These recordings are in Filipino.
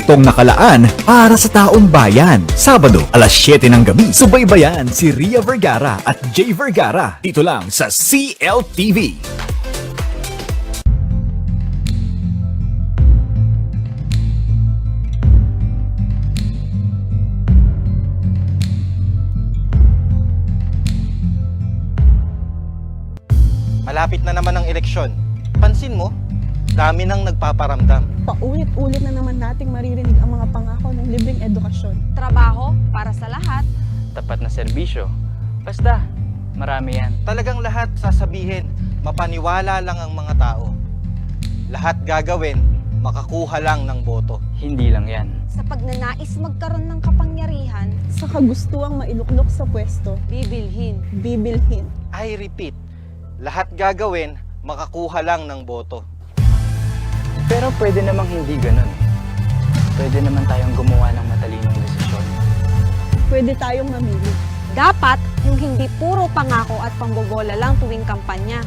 direktong nakalaan para sa taong bayan. Sabado, alas 7 ng gabi, subaybayan si Ria Vergara at Jay Vergara dito lang sa CLTV. Malapit na naman ang eleksyon. Pansin mo, dami nang nagpaparamdam. Paulit-ulit na naman nating maririnig ang mga pangako ng libreng edukasyon. Trabaho para sa lahat. Tapat na serbisyo. Basta, marami yan. Talagang lahat sasabihin, mapaniwala lang ang mga tao. Lahat gagawin, makakuha lang ng boto. Hindi lang yan. Sa pagnanais magkaroon ng kapangyarihan, Sa kagustuang mailuklok sa pwesto, bibilhin. bibilhin. I repeat, lahat gagawin, makakuha lang ng boto. Pero pwede namang hindi ganun. Pwede naman tayong gumawa ng matalinong desisyon. Pwede tayong mamili. Dapat yung hindi puro pangako at pambobola lang tuwing kampanya.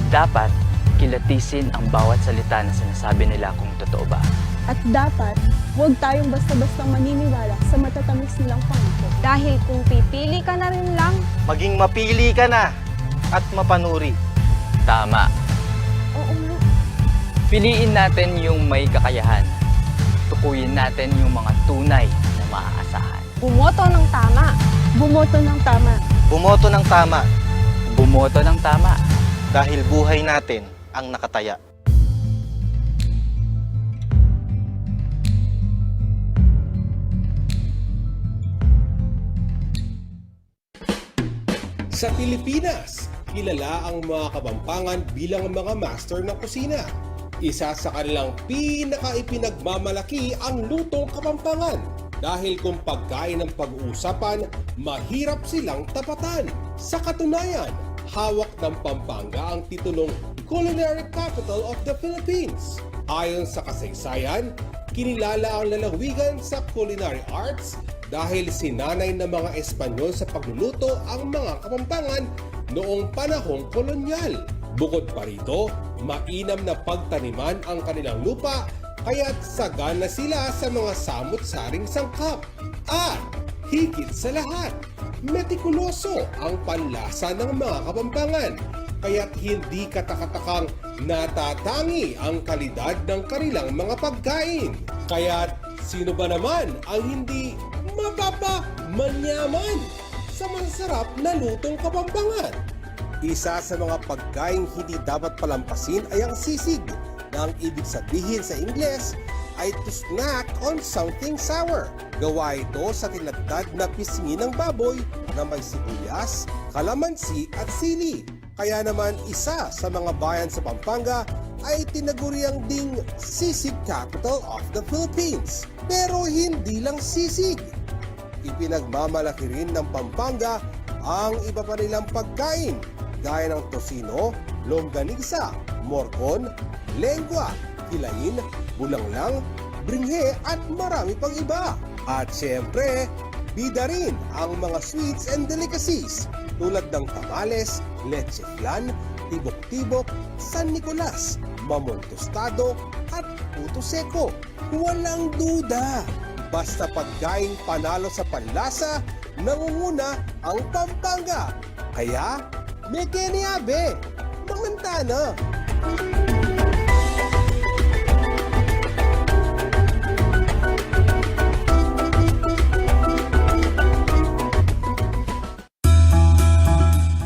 Dapat, kilatisin ang bawat salita na sinasabi nila kung totoo ba. At dapat, huwag tayong basta-bastang maniniwala sa matatamis nilang pangako. Dahil kung pipili ka na rin lang, Maging mapili ka na at mapanuri. Tama. Oo nga. Piliin natin yung may kakayahan. Tukuyin natin yung mga tunay na maaasahan. bumoto ng tama. Bumoto ng tama. Bumoto ng tama Bumoto ng tama. dahil buhay natin ang nakataya. Sa Pilipinas, kilala ang mga Kapampangan bilang mga master ng kusina. Isa sa kanilang pinaka-ipinagmamalaki ang lutong Kapampangan. Dahil kung pagkain ang pag-uusapan, mahirap silang tapatan. Sa katunayan, hawak ng Pampanga ang titulong Culinary Capital of the Philippines. Ayon sa kasaysayan, kinilala ang lalawigan sa culinary arts dahil sinanay ng mga Espanyol sa pagluluto ang mga Kapampangan noong panahong kolonyal. Bukod pa rito, mainam na pagtaniman ang kanilang lupa kaya't sagana sila sa mga samut-saring sangkap. At higit sa lahat, metikuloso ang panlasa ng mga Kapampangan kaya't hindi katakatakang natatangi ang kalidad ng kanilang mga pagkain. Kaya't sino ba naman ang hindi mapapamanyaman sa masarap na lutong Kapampangan? Isa sa mga pagkain hindi dapat palampasin ay ang sisig na ang ibig sabihin sa Ingles ay to snack on something sour. Gawa ito sa tinadtad na pisngi ng baboy na may sibuyas, kalamansi at sili. Kaya naman isa sa mga bayan sa Pampanga ay tinaguriang ding sisig capital of the Philippines. Pero hindi lang sisig. Ipinagmamalaki rin ng Pampanga ang iba pa nilang pagkain gaya ng tosino, longganisa, morcon, lengua, kilain, bulanglang, bringhe at marami pang iba. At syempre, bida rin ang mga sweets and delicacies tulad ng tamales, leche flan, tibok-tibok, San Nicolas, mamon tostado at puto seko. Walang duda, basta pagkain panalo sa panlasa, nangunguna ang Pampanga. Kaya, may keniabe, mangantana.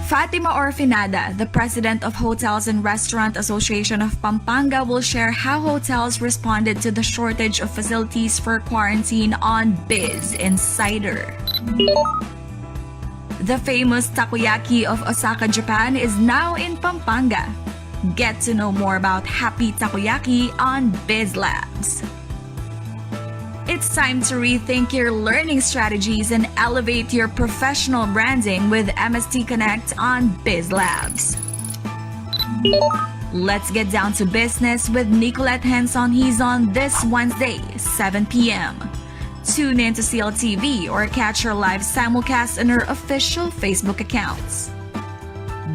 Fatima Orfinada, the president of Hotels and Restaurant Association of Pampanga, will share how hotels responded to the shortage of facilities for quarantine on Biz Insider. The famous takoyaki of Osaka, Japan is now in Pampanga. Get to know more about Happy Takoyaki on Biz Labs. It's time to rethink your learning strategies and elevate your professional branding with MST Connect on Biz Labs. Let's get down to business with Nicolette Henson. He's on this Wednesday, 7 p.m. Tune in to CLTV or catch her live simulcast on her official Facebook accounts.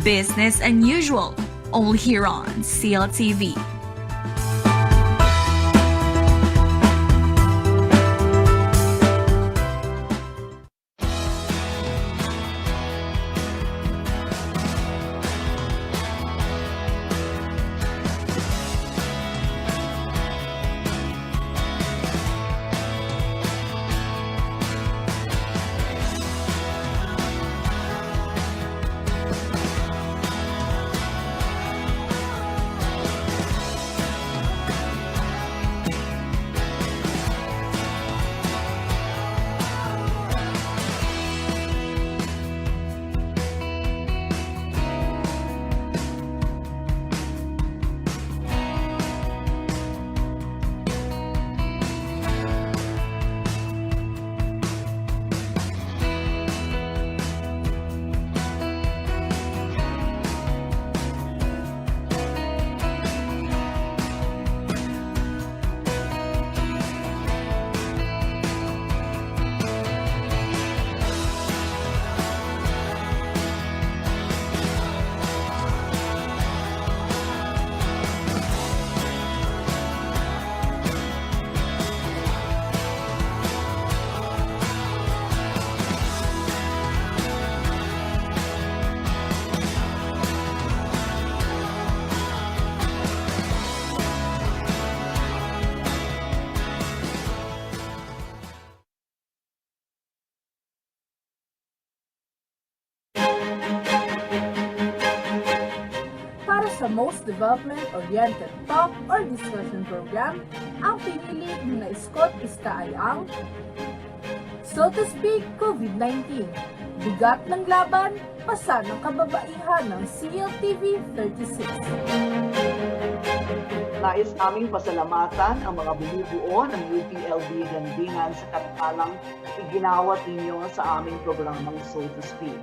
Business and usual, only here on CLTV. sa most development-oriented talk or discussion program, ang pinili ni na Scott Ista ay ang, so to speak, COVID-19. Bigat ng laban, pasa ng kababaihan ng Cltv 36. Nais naming pasalamatan ang mga bumubuo ng UPLB Gandingan sa katalang iginawat ninyo sa aming programang So to Speak.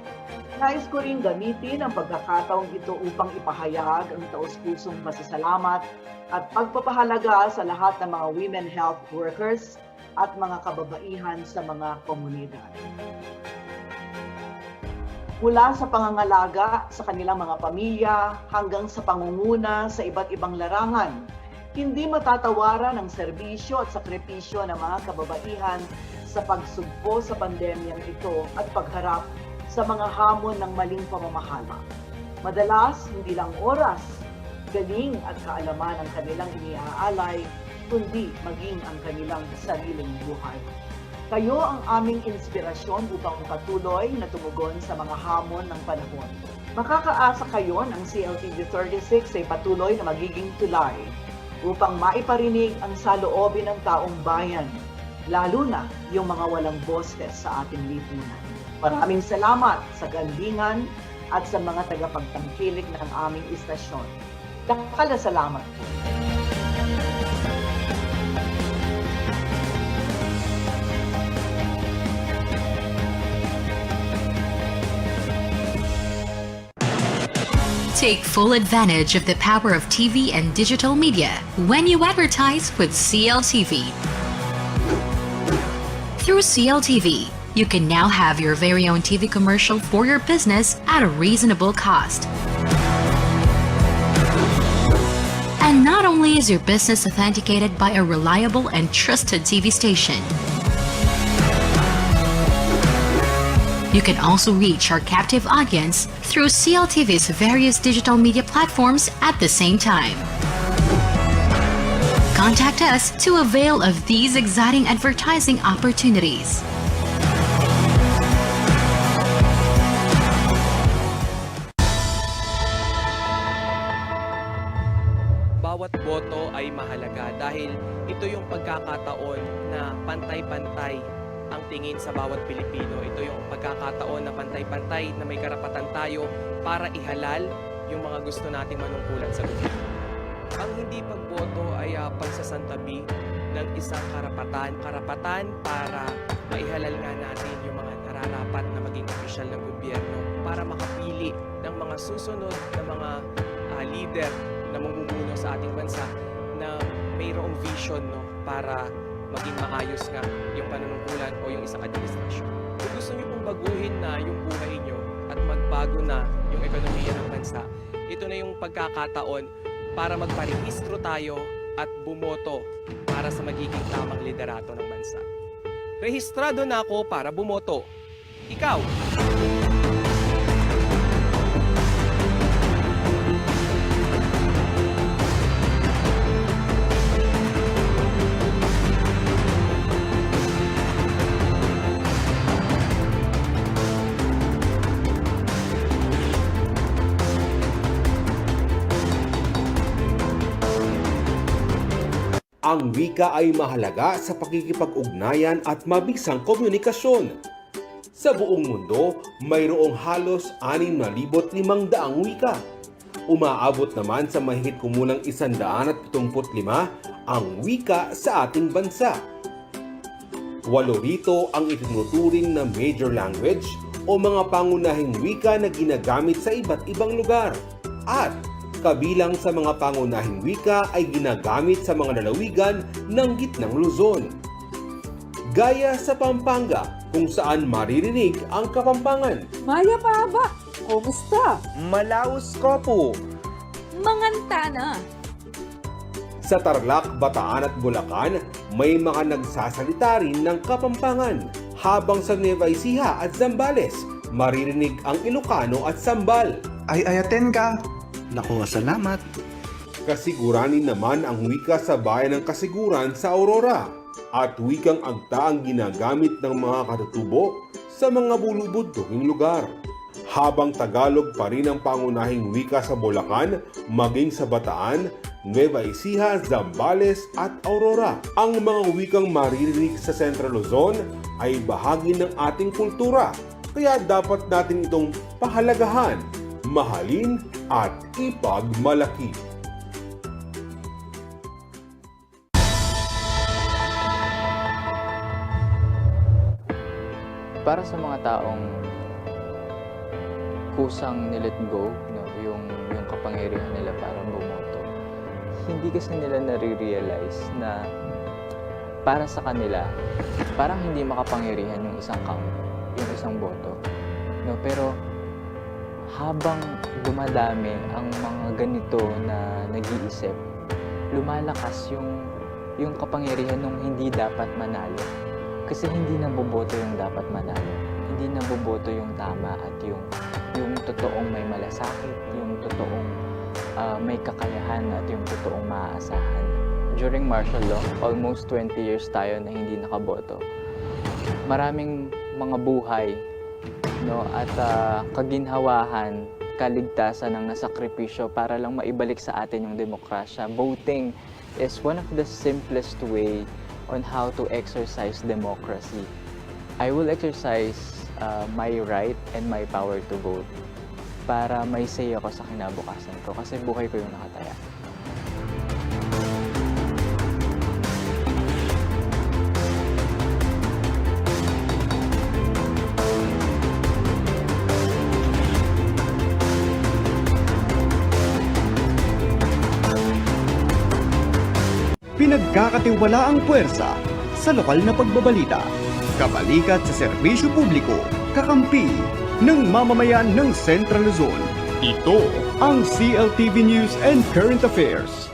Nais ko rin gamitin ang pagkakataong ito upang ipahayag ang taus-pusong pasasalamat at pagpapahalaga sa lahat ng mga women health workers at mga kababaihan sa mga komunidad. Mula sa pangangalaga sa kanilang mga pamilya hanggang sa pangunguna sa iba't ibang larangan, hindi matatawaran ang serbisyo at sakripisyo ng mga kababaihan sa pagsugpo sa pandemyang ito at pagharap sa mga hamon ng maling pamamahala. Madalas, hindi lang oras, galing at kaalaman ang kanilang iniaalay, kundi maging ang kanilang sariling buhay. Kayo ang aming inspirasyon upang patuloy na tumugon sa mga hamon ng panahon. Makakaasa kayo ng Cltv 36 ay patuloy na magiging tulay upang maiparinig ang saloobin ng taong bayan, lalo na yung mga walang boses sa ating lipunan. Maraming salamat sa gandingan at sa mga tagapagtangkilik ng aming istasyon. Salamat po. Take full advantage of the power of TV and digital media when you advertise with CLTV. Through CLTV, you can now have your very own TV commercial for your business at a reasonable cost. And not only is your business authenticated by a reliable and trusted TV station, you can also reach our captive audience through CLTV's various digital media platforms at the same time. Contact us to avail of these exciting advertising opportunities. Bawat boto ay mahalaga dahil ito yung pagkakataon na pantay-pantay ang tingin sa bawat Pilipino. Ito yung pagkakataon na pantay-pantay na may karapatan tayo para ihalal yung mga gusto nating manungkulan sa gobyerno. Ang hindi pagboto ay pagsasantabi ng isang karapatan para maihalal nga natin yung mga nararapat na maging opisyal ng gobyerno para makapili ng mga susunod na mga leader na mamumuno sa ating bansa na mayroong vision para maging maayos nga yung panunungkulan o yung isang administrasyon. Kung gusto niyo pong baguhin na yung buhay niyo at magbago na yung ekonomiya ng bansa, ito na yung pagkakataon para magparehistro tayo at bumoto para sa magiging tamang liderato ng bansa. Rehistrado na ako para bumoto. Ikaw! Ang wika ay mahalaga sa pakikipag-ugnayan at mabisang komunikasyon. Sa buong mundo, mayroong halos 6,500 wika. Umaabot naman sa mahigit kumulang 175 ang wika sa ating bansa. 8 rito ang itinuturing na major language o mga pangunahing wika na ginagamit sa iba't ibang lugar. At kabilang sa mga pangunahing wika ay ginagamit sa mga lalawigan ng Gitnang Luzon. Gaya sa Pampanga, kung saan maririnig ang Kapampangan. Maya Paba, kumusta? Malaus Kopo. Mangantana. Sa Tarlac, Bataan at Bulacan, may mga nagsasalita rin ng Kapampangan. Habang sa Nueva Ecija at Zambales, maririnig ang Ilocano at Sambal. Ay ayaten ka. Naku, salamat. Kasiguranin naman ang wika sa bayan ng Kasiguran sa Aurora at wikang agta ang ginagamit ng mga katutubo sa mga bulubudtuhing lugar. habang Tagalog pa rin ang pangunahing wika sa Bulacan, maging sa Bataan, Nueva Ecija, Zambales at Aurora. Ang mga wikang maririnig sa Central Luzon ay bahagi ng ating kultura, kaya dapat natin itong pahalagahan, mahalin at ipagmalaki. Para sa mga taong kusang nilet go, yung kapangyarihan nila para bumoto, hindi kasi nila nare-realize na para sa kanila, parang hindi makapangyarihan yung isang count, yung isang boto. Pero habang dumadami ang mga ganito na nag-iisip, lumalakas yung kapangyarihan ng hindi dapat manalo. Kasi hindi naboboto yung dapat manalo. Hindi naboboto yung tama at yung totoong may malasakit, yung totoong may kakayahan at yung totoong maaasahan. During martial law, almost 20 years tayo na hindi nakaboto. Maraming mga buhay at kaginhawahan, kaligtasan ang nasakripisyo para lang maibalik sa atin yung demokrasya. Voting is one of the simplest way on how to exercise democracy. I will exercise my right and my power to vote para may say ako sa kinabukasan ko kasi buhay ko yung nakataya. Pinagkakatiwala ang puwersa sa lokal na pagbabalita, kabalikat sa serbisyo publiko, kakampi ng mamamayan ng Central Luzon. Ito ang CLTV News and Current Affairs.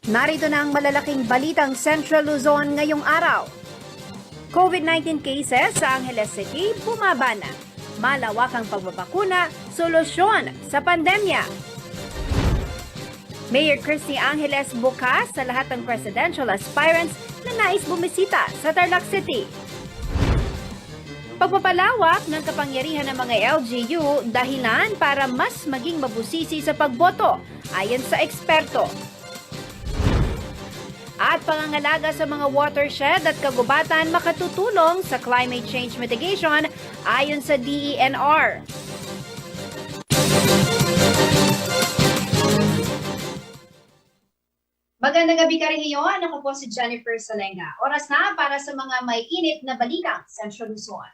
Narito na ang malalaking balitang Central Luzon ngayong araw. COVID-19 cases sa Angeles City bumaba na. Malawakang pagbabakuna, solusyon sa pandemya. Mayor Christy Angeles bukas sa lahat ng presidential aspirants na nais bumisita sa Tarlac City. Pagpapalawak ng kapangyarihan ng mga LGU dahilan para mas maging mabusisi sa pagboto ayon sa eksperto. At pangangalaga sa mga watershed at kagubatan makatutulong sa climate change mitigation ayon sa DENR. Magandang gabi ka rin ngayon. Ako po si Jennifer Salenga. Oras na para sa mga may init na balitang Central Luzon.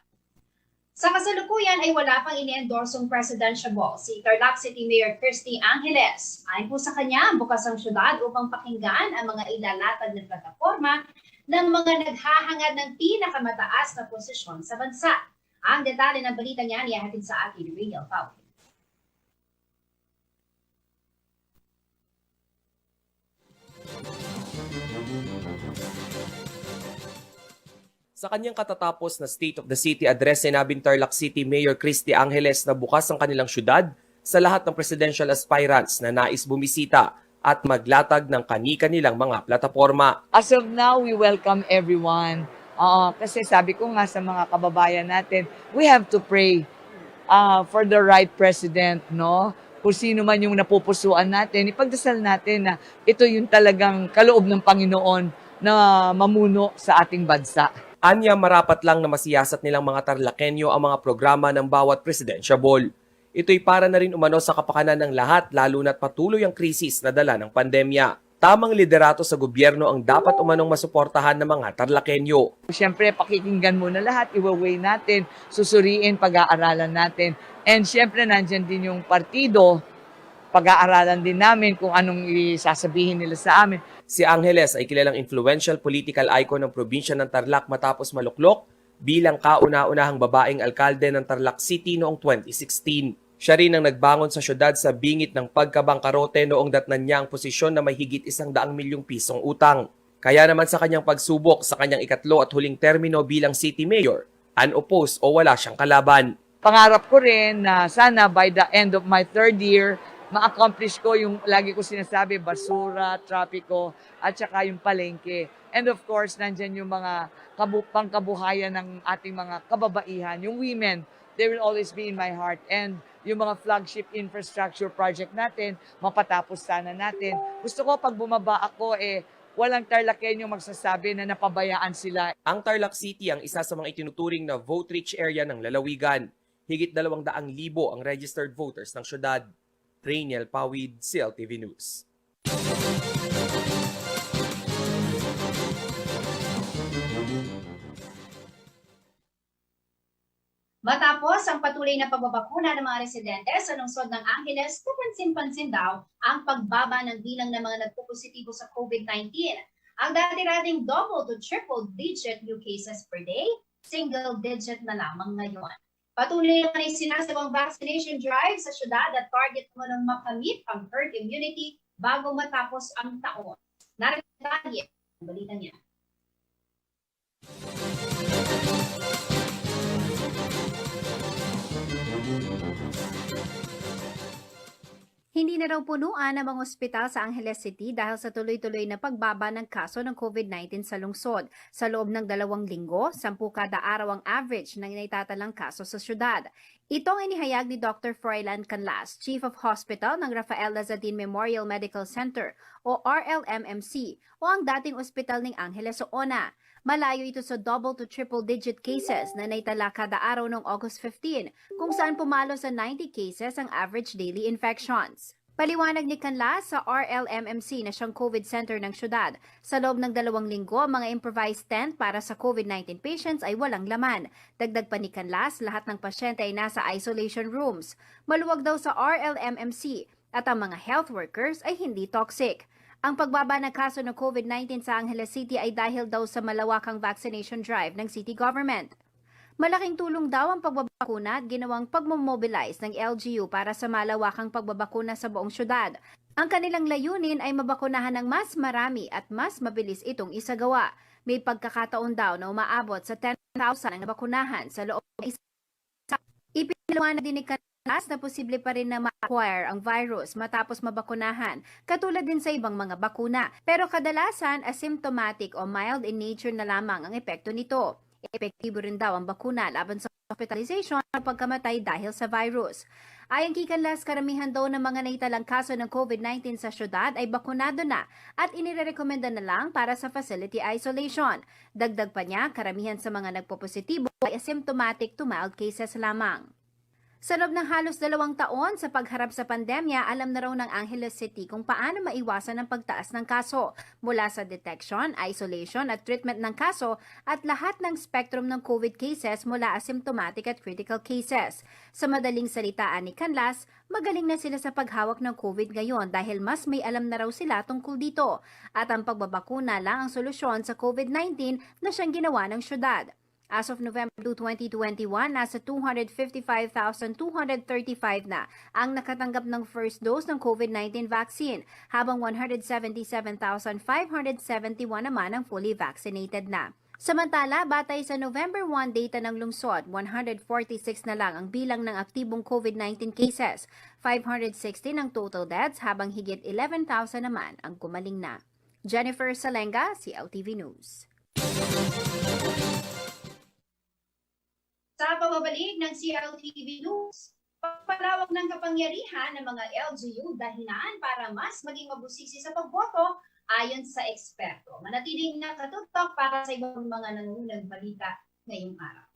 Sa kasalukuyan ay wala pang ini-endorsong presidential si Tarlac City Mayor Christy Angeles. Ayon po sa kanya, bukas ang syudad upang pakinggan ang mga ilalatag na plataforma ng mga naghahangad ng pinakamataas na posisyon sa bansa. Ang detalye ng balita niya niyahatid sa atin ni Rachel Fauci. Sa kanyang katatapos na State of the City address, sinabing Tarlac City Mayor Christy Angeles na bukas ang kanilang syudad sa lahat ng presidential aspirants na nais bumisita at maglatag ng kani-kanilang mga plataforma. As of now, we welcome everyone. Kasi sabi ko nga sa mga kababayan natin, we have to pray for the right president, no? Kung sino man yung napupusuan natin, ipagdasal natin na ito yung talagang kaloob ng Panginoon na mamuno sa ating bansa. Anya, marapat lang na masiyasat nilang mga Tarlakenyo ang mga programa ng bawat presidential ball. Ito'y para na rin umano sa kapakanan ng lahat, lalo na't patuloy ang krisis na dala ng pandemya. Tamang liderato sa gobyerno ang dapat umanong masuportahan ng mga Tarlakenyo. Siyempre, pakikinggan muna lahat, iwa-weigh natin, susuriin, pag-aaralan natin. And siyempre, nandyan din yung partido, pag-aaralan din namin kung anong isasabihin nila sa amin. Si Angeles ay kilalang influential political icon ng probinsya ng Tarlac matapos maluklok bilang kauna-unahang babaeng alkalde ng Tarlac City noong 2016. Siya rin ang nagbangon sa syudad sa bingit ng pagkabangkarote noong datnan niya ang posisyon na may higit 100 milyong pisong utang. Kaya naman sa kanyang pagsubok sa kanyang ikatlo at huling termino bilang city mayor, unopposed o wala siyang kalaban. Pangarap ko rin na sana by the end of my third year, ma-accomplish ko yung lagi ko sinasabi, basura, trapiko, at saka yung palengke. And of course, nandyan yung mga pangkabuhayan ng ating mga kababaihan, yung women, they will always be in my heart. And yung mga flagship infrastructure project natin, mapatapos sana natin. Gusto ko pag bumaba ako, walang Tarlakenyo magsasabi na napabayaan sila. Ang Tarlac City ang isa sa mga itinuturing na vote-rich area ng lalawigan. Higit 200,000 ang registered voters ng syudad. Rainiel Pawid, CLTV News. Matapos ang patuloy na pagbabakuna ng mga residente sa lungsod ng Angeles, kapansin-pansin daw ang pagbaba ng bilang ng mga nagpopositibo sa COVID-19. Ang dati-dating double to triple digit new cases per day, single digit na lamang ngayon. Patuloy naman ay sinasagawang vaccination drive sa syudad at target mo ng makamit ang herd immunity bago matapos ang taon. Narito ang balita niya. Hindi na raw punuan ang mga ospital sa Angeles City dahil sa tuloy-tuloy na pagbaba ng kaso ng COVID-19 sa lungsod. Sa loob ng 2 linggo, 10 kada araw ang average ng naitatalang kaso sa syudad. Itong inihayag ni Dr. Froilan Canlas, Chief of Hospital ng Rafael Lazadin Memorial Medical Center o RLMMC o ang dating ospital ng Angeles o ONA. Malayo ito sa double to triple digit cases na naitala kada araw noong August 15, kung saan pumalo sa 90 cases ang average daily infections. Paliwanag ni Canlas sa RLMMC na siyang COVID center ng syudad. Sa loob ng 2 linggo, mga improvised tent para sa COVID-19 patients ay walang laman. Dagdag pa ni Canlas, lahat ng pasyente ay nasa isolation rooms. Maluwag daw sa RLMMC at ang mga health workers ay hindi toxic. Ang pagbaba ng kaso ng COVID-19 sa Angeles City ay dahil daw sa malawakang vaccination drive ng city government. Malaking tulong daw ang pagbabakuna at ginawang pagmomobilize ng LGU para sa malawakang pagbabakuna sa buong syudad. Ang kanilang layunin ay mabakunahan ng mas marami at mas mabilis itong isagawa. May pagkakataon daw na umaabot sa 10,000 ang nabakunahan sa loob ng isa. Ipinaliwanag din ni Canlas na posible pa rin na ma-acquire ang virus matapos mabakunahan, katulad din sa ibang mga bakuna. Pero kadalasan, asymptomatic o mild in nature na lamang ang epekto nito. Epektibo rin daw ang bakuna laban sa hospitalization at pagkamatay dahil sa virus. Ayon kay Canlas, karamihan daw ng mga naitalang kaso ng COVID-19 sa syudad ay bakunado na at inirekomenda na lang para sa facility isolation. Dagdag pa niya, karamihan sa mga nagpopositibo ay asymptomatic to mild cases lamang. Sa loob ng halos 2 taon sa pagharap sa pandemya, alam na raw ng Angeles City kung paano maiwasan ang pagtaas ng kaso mula sa detection, isolation at treatment ng kaso at lahat ng spectrum ng COVID cases mula asymptomatic at critical cases. Sa madaling salitaan ni Canlas, magaling na sila sa paghawak ng COVID ngayon dahil mas may alam na raw sila tungkol dito at ang pagbabakuna lang ang solusyon sa COVID-19 na siyang ginawa ng syudad. As of November 2, 2021, nasa 255,235 na ang nakatanggap ng first dose ng COVID-19 vaccine, habang 177,571 naman ang fully vaccinated na. Samantala, batay sa November 1 data ng lungsod, 146 na lang ang bilang ng aktibong COVID-19 cases, 516 ang total deaths habang higit 11,000 naman ang gumaling na. Jennifer Salenga, CLTV News. Sa pababalik ng CLTV News, pagpalawak ng kapangyarihan ng mga LGU dahilan para mas maging mabusisi sa pagboto ayon sa eksperto. Manatiling nakatutok para sa ibang mga nangungunang balita ngayong araw.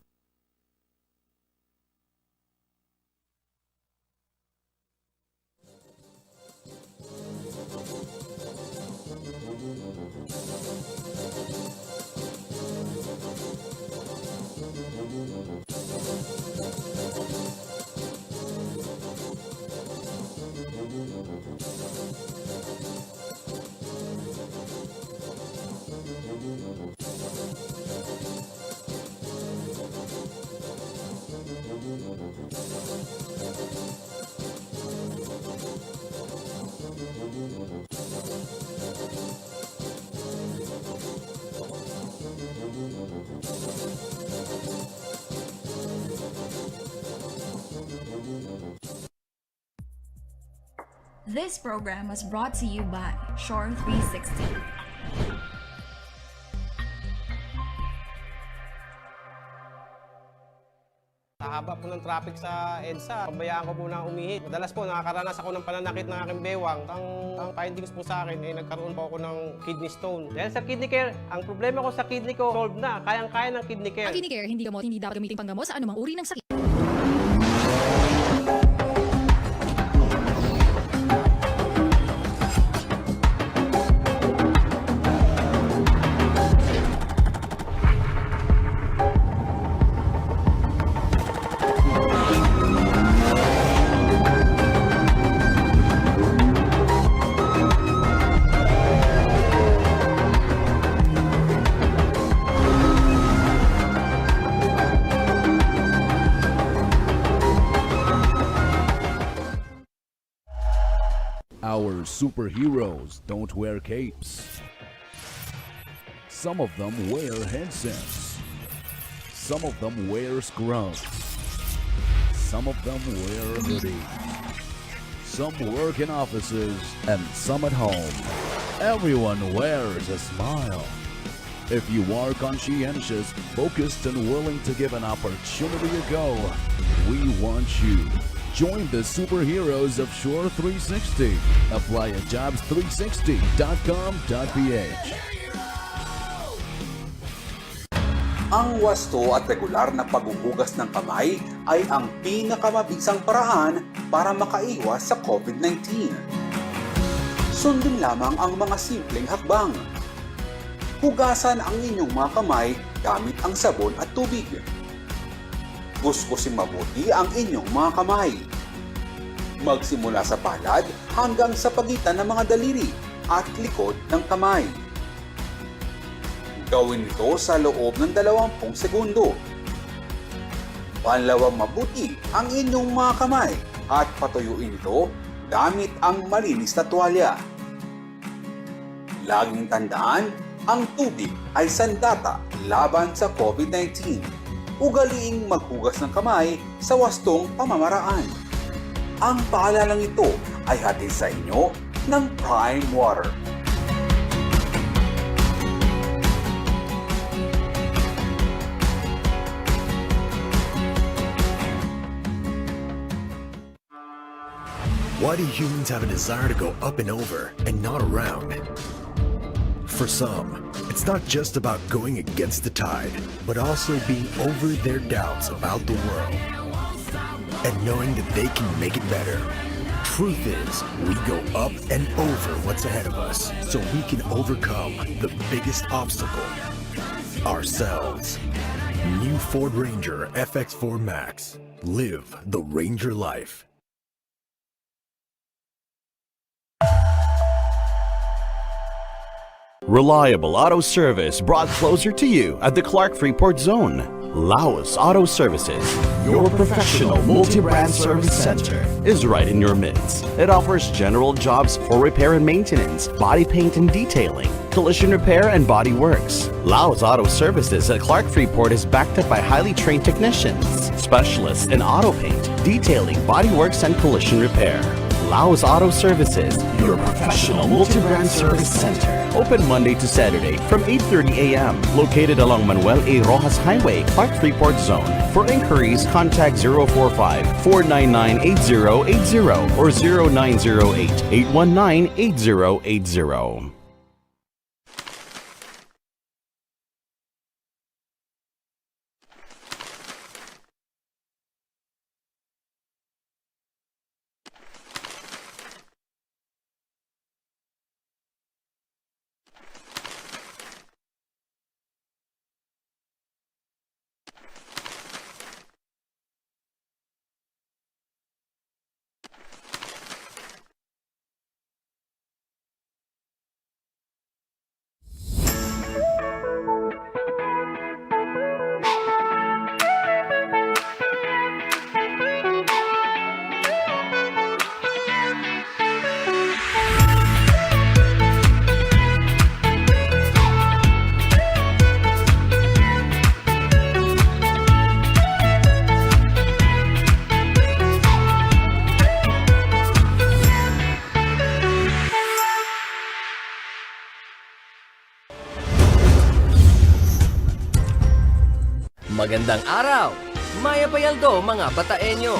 This program was brought to you by Shore 360. Sa haba po ng traffic sa EDSA, pabayaan ko po na umihi. Madalas po nakakaranas ako ng pananakit ng aking bewang. Ang findings po sa akin ay nagkaroon po ako ng kidney stone. Dahil sa kidney care, ang problema ko sa kidney ko, solved na. Kayang-kaya ng kidney care. Ang kidney care, hindi gamot, hindi dapat gamitin panggamot sa anumang uri ng sakit. Our superheroes don't wear capes. Some of them wear headsets. Some of them wear scrubs. Some of them wear hoodies. Some work in offices and some at home. Everyone wears a smile. If you are conscientious, focused, and willing to give an opportunity a go, we want you. Join the superheroes of Shore 360. Apply at jobs360.com.ph. Ang wasto at regular na paghuhugas ng kamay ay ang pinakamabisang paraan para makaiwas sa COVID-19. Sundin lamang ang mga simpleng hakbang. Hugasan ang inyong mga kamay gamit ang sabon at tubig. Kuskusin mabuti ang inyong mga kamay. Magsimula sa palad hanggang sa pagitan ng mga daliri at likod ng kamay. Gawin ito sa loob ng 20 segundo. Panlawang mabuti ang inyong mga kamay at patuyuin ito gamit ang malinis na tuwalya. Laging tandaan, ang tubig ay sandata laban sa COVID-19. Ugaliing maghugas ng kamay sa wastong pamamaraan. Ang paalalang ito ay hatid sa inyo ng Prime Water. Why do humans have a desire to go up and over and not around? For some, it's not just about going against the tide, but also being over their doubts about the world and knowing that they can make it better. Truth is, we go up and over what's ahead of us so we can overcome the biggest obstacle, ourselves. New Ford Ranger FX4 Max. Live the Ranger life. Reliable auto service brought closer to you at the Clark Freeport Zone. Laos Auto Services, your professional multi-brand service center, is right in your midst. It offers general jobs for repair and maintenance, body paint and detailing, collision repair and body works. Laos Auto Services at Clark Freeport is backed up by highly trained technicians, specialists in auto paint, detailing, body works and collision repair. Laos Auto Services, your professional multi-brand service center. Open Monday to Saturday from 8:30 a.m. Located along Manuel A. Rojas Highway, Clark Freeport Zone. For inquiries, contact 045-499-8080 or 0908-819-8080. Magandang araw! Maya Payaldo mga Bataenyo!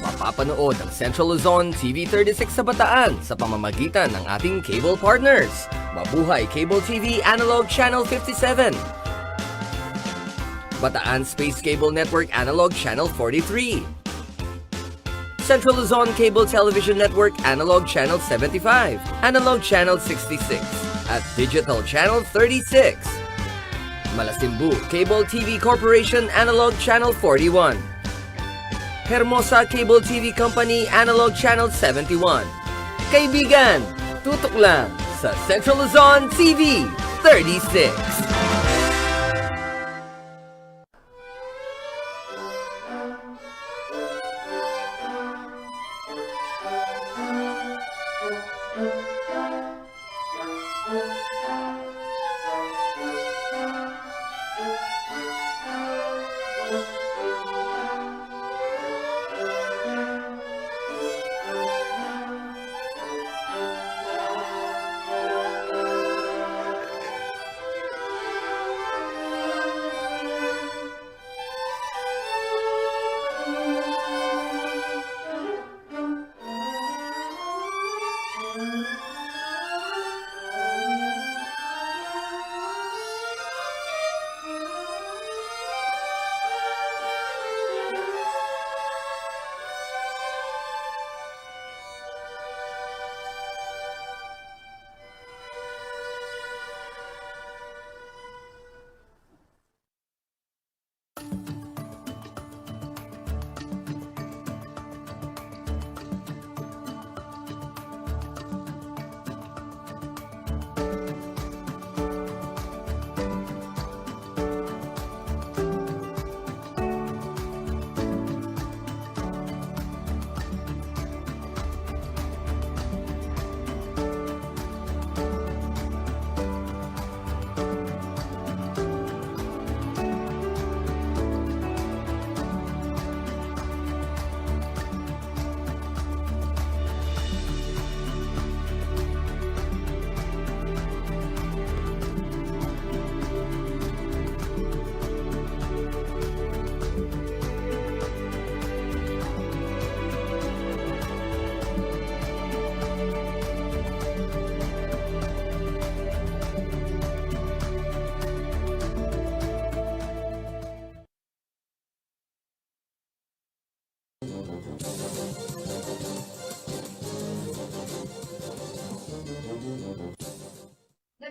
Mapapanood ang Central Luzon TV36 sa Bataan sa pamamagitan ng ating cable partners. Mabuhay Cable TV Analog Channel 57. Bataan Space Cable Network Analog Channel 43. Central Luzon Cable Television Network Analog Channel 75, Analog Channel 66, at Digital Channel 36. Malasimbu Cable TV Corporation Analog Channel 41. Hermosa Cable TV Company Analog Channel 71. Kaibigan, tutok lang sa Central Luzon TV 36.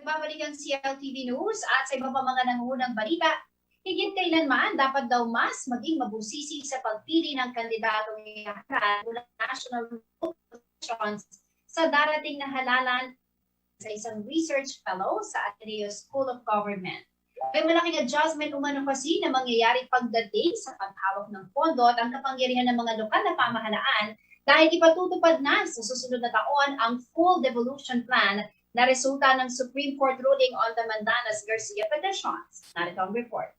Nagbabalik ang CLTV News at sa iba pa mga nangungunang balita, higit kailanman dapat daw mas maging mabusisi sa pagpili ng kandidatong ihaharap mula national elections sa darating na halalan sa isang research fellow sa Ateneo School of Government. May malaking adjustment umano kasi na mangyayari pagdating sa paghawak ng pondo at ang kapangyarihan ng mga lokal na pamahalaan dahil ipatutupad na sa susunod na taon ang full devolution plan na resulta ng Supreme Court ruling on the Mandanas-Garcia petitions. Narito ang report.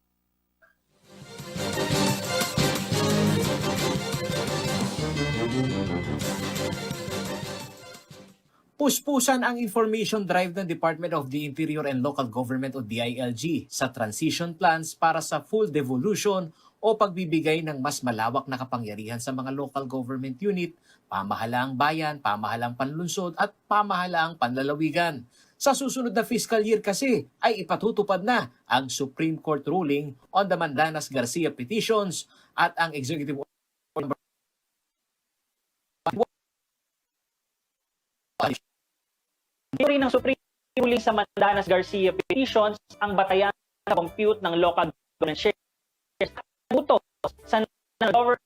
Puspusan ang information drive ng Department of the Interior and Local Government o DILG sa transition plans para sa full devolution o pagbibigay ng mas malawak na kapangyarihan sa mga local government unit, pamahalaang bayan, pamahalaang panlunsod at pamahalaang panlalawigan. Sa susunod na fiscal year kasi ay ipatutupad na ang Supreme Court ruling on the Mandanas-Garcia petitions at ang Executive Order Theory ng Supreme ruling sa Mandanas-Garcia petitions ang batayan sa compute ng local government shares. Buto sa government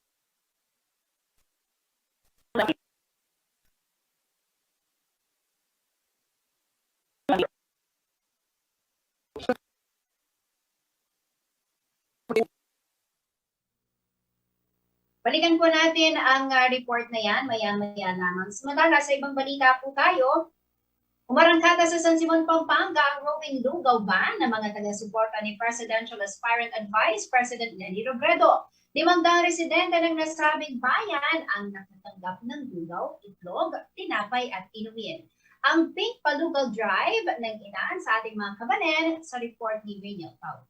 Balikan po natin ang report na yan, maya-maya lamang. Samantala, sa ibang balita po tayo, umarangkada sa San Simon, Pampanga ang rowing lugaw ban ng mga taga-suporta ni Presidential Aspirant and Vice President Lenny Robredo. 500 residente ng nasabing bayan ang nakatanggap ng lugaw, itlog, tinapay at inumin. Ang Pink Palugal Drive ng ilan sa ating mga kabanen sa report ni Rainiel Pau.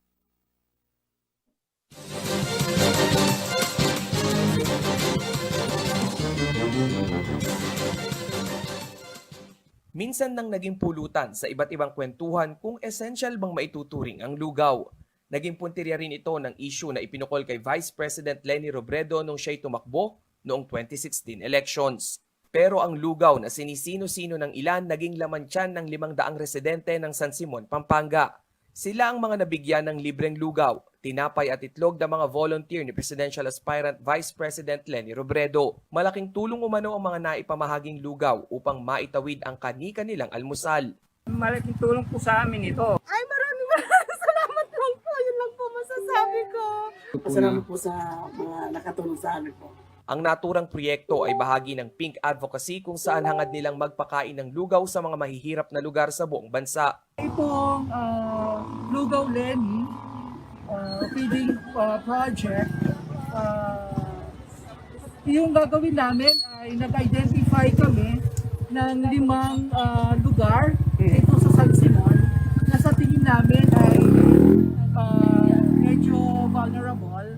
Minsan nang naging pulutan sa iba't ibang kwentuhan kung essential bang maituturing ang lugaw. Naging puntirya rin ito ng issue na ipinukol kay Vice President Leni Robredo nung siya'y tumakbo noong 2016 elections. Pero ang lugaw na sinisino-sino ng ilan naging laman tiyan ng 500 residente ng San Simon, Pampanga. Sila ang mga nabigyan ng libreng lugaw, tinapay at itlog ng mga volunteer ni Presidential Aspirant Vice President Leni Robredo. Malaking tulong umano ang mga naipamahaging lugaw upang maitawid ang kani-kanilang almusal. Malaking tulong po sa amin ito. Ay, maraming salamat lang po. Yun lang po masasabi ko. Salamat po sa mga nakatulong sa amin po. Ang naturang proyekto ay bahagi ng Pink Advocacy kung saan hangad nilang magpakain ng lugaw sa mga mahihirap na lugar sa buong bansa. Itong Lugaw Leni feeding project, yung gagawin namin ay nag-identify kami ng 5 lugar ito sa San Simon na sa tingin namin ay medyo vulnerable.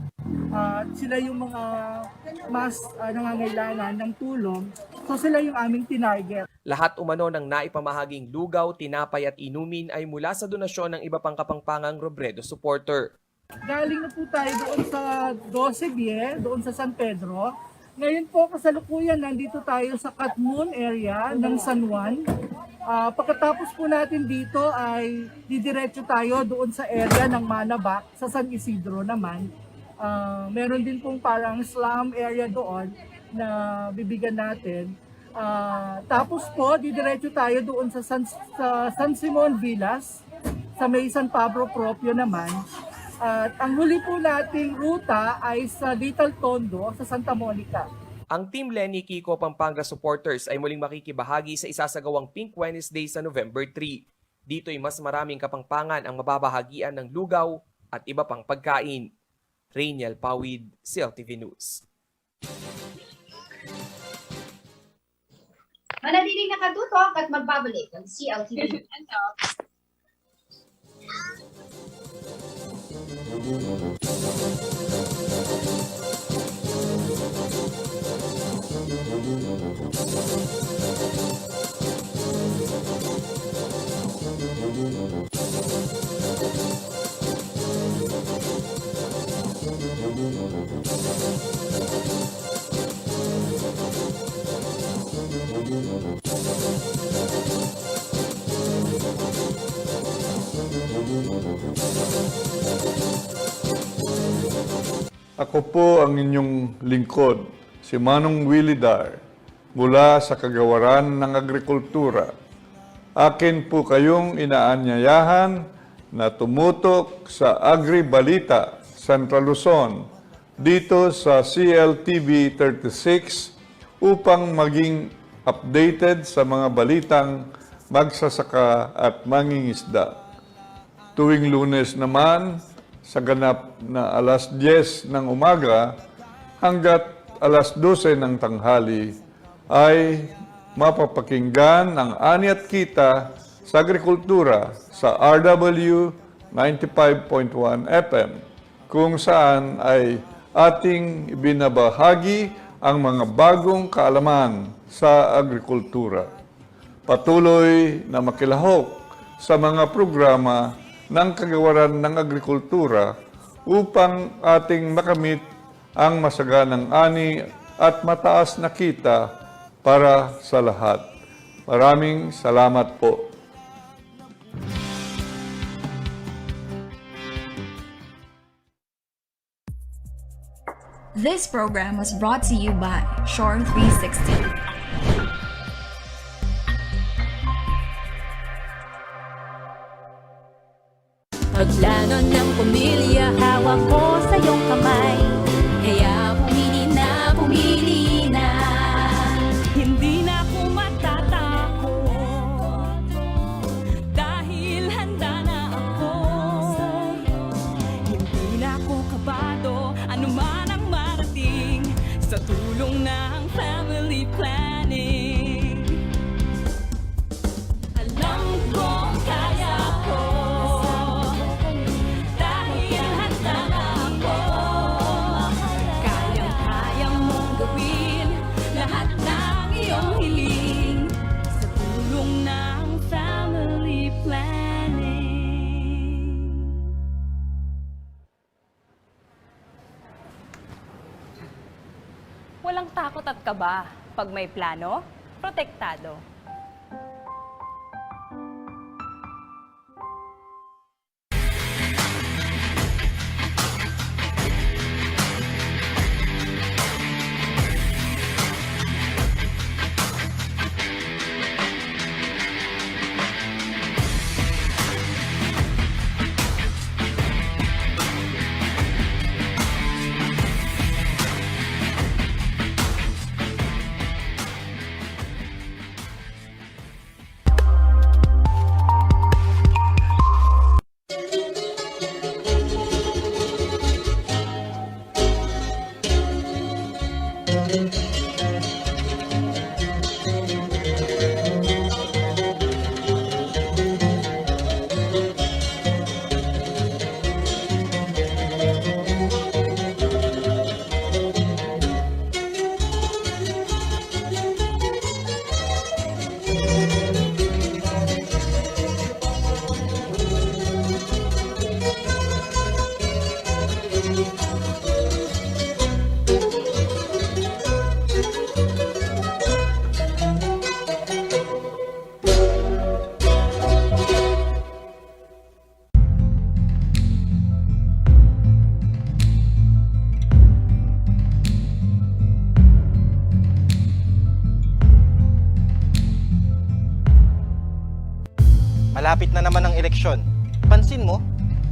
Sila yung mga mas nangangailangan ng tulong. So sila yung aming tinarget. Lahat umano ng naipamahaging lugaw, tinapay at inumin ay mula sa donasyon ng iba pang kapangpangang Robredo supporter. Galing na po tayo doon sa 12 doon sa San Pedro. Ngayon po kasalukuyan nandito tayo sa Katmon area ng San Juan. Pagkatapos po natin dito ay didiretso tayo doon sa area ng Manabac, sa San Isidro naman. Meron din pong parang slum area doon na bibigyan natin. Tapos po, didiretso tayo doon sa San Simon Villas, sa may San Pablo Propio naman. At ang huli po nating ruta ay sa Little Tondo, sa Santa Monica. Ang Team Leni Kiko Pampanga supporters ay muling makikibahagi sa isasagawang Pink Wednesday sa November 3. Dito'y mas maraming kapangpangan ang mababahagian ng lugaw at iba pang pagkain. Rainiel Pawid, Cltv News. Manatiling nakatutok at magbabalik ang CLTV. Ako po ang inyong lingkod, si Manong Willie Dar, mula sa Kagawaran ng Agrikultura. Akin po kayong inaanyayahan na tumutok sa Agri-Balita, Central Luzon, dito sa CLTV 36 upang maging updated sa mga balitang magsasaka at mangingisda. Tuwing Lunes naman, sa ganap na alas 10 ng umaga hanggat alas 12 ng tanghali ay mapapakinggan ang ani at kita sa agrikultura sa RW 95.1 FM kung saan ay ating ibinabahagi ang mga bagong kaalaman sa agrikultura. Patuloy na makilahok sa mga programa ng Kagawaran ng Agrikultura upang ating makamit ang masaganang ani at mataas na kita para sa lahat. Maraming salamat po. This program was brought to you by Shore 360. Pagplano ng pamilya, hawak ko sa iyong kamay. Kaya pumili na. Hindi na ako matatakot, dahil handa na ako. Hindi na ako kabado, anuman ang marating, sa tulong ng family planning. Alam kong kaya ko, dahil handa na ako. ka ba? Pag may plano, protektado. Malapit na naman ang eleksyon. Pansin mo,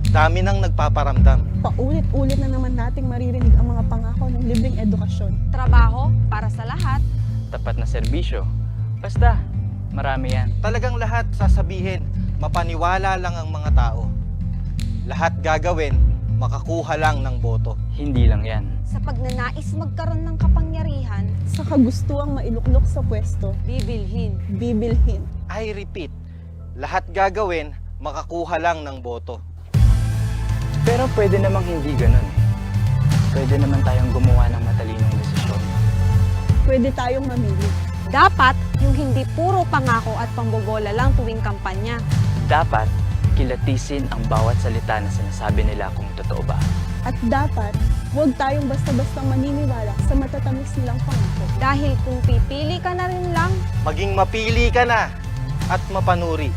dami nang nagpaparamdam. Paulit-ulit na naman nating maririnig ang mga pangako ng libreng edukasyon. Trabaho para sa lahat. Tapat na serbisyo. Basta, marami yan. Talagang lahat sasabihin, mapaniwala lang ang mga tao. Lahat gagawin, makakuha lang ng boto. Hindi lang yan. Sa pagnanais magkaroon ng kapangyarihan, sa kagustuang mailuklok sa pwesto, bibilhin. I repeat, lahat gagawin, makakuha lang ng boto. Pero pwede namang hindi ganun. Pwede naman tayong gumawa ng matalinong desisyon. Pwede tayong mamili. Dapat yung hindi puro pangako at pambobola lang tuwing kampanya. Dapat, kilatisin ang bawat salita na sinasabi nila kung totoo ba. At dapat, huwag tayong basta-bastang maniniwala sa matatamis nilang pangako. Dahil kung pipili ka na rin lang, Maging mapili ka na at mapanuri.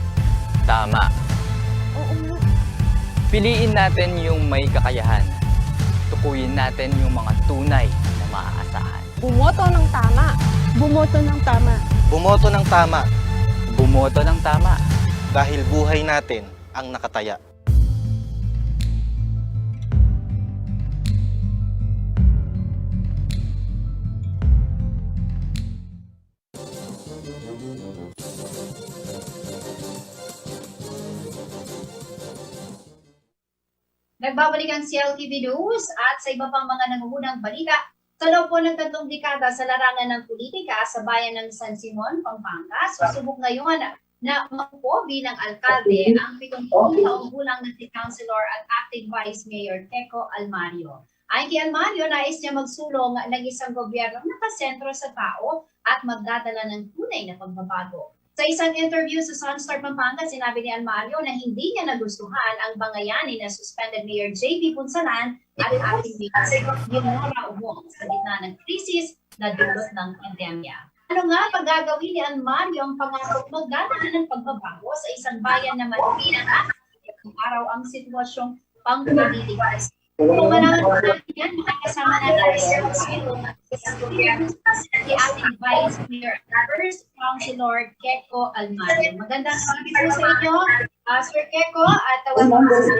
Tama. Oo nga. Piliin natin yung may kakayahan. Tukuyin natin yung mga tunay na maaasahan. bumoto ng tama. Bumoto ng tama. Bumoto ng tama. Bumoto ng tama. Dahil buhay natin ang nakataya. Nagbabalik ang CLTV News at sa iba pang mga nangungunang balita sa loob po ng 3 dekada sa larangan ng politika sa bayan ng San Simon, Pampanga. Susubok ngayon na makupo bilang alkalde ang 70 taong gulang na si Councilor at Acting Vice Mayor Keko Almario. Ayon kay Almario, nais niya magsulong ng isang gobyerno na nakasentro sa tao at magdadala ng tunay na pagbabago. Sa isang interview sa Sunstar Pampanga, sinabi ni Almario na hindi niya nagustuhan ang bangayanin na suspended Mayor J.B. Punsalan at acting Mayor Leonora Ubong sa gitna ng krisis na dulot ng pandemya. Ano nga pagagawin ni Almario ang pangako magdadala ng pagbabago sa isang bayan na malipinan at araw ang sitwasyong pangpolitika? Kung malaman po natin yan, makakasama natin si Acting Vice Mayor First Councilor Keko Almario. Magandang gabi po sa inyo, Sir Keko, at tawag po sa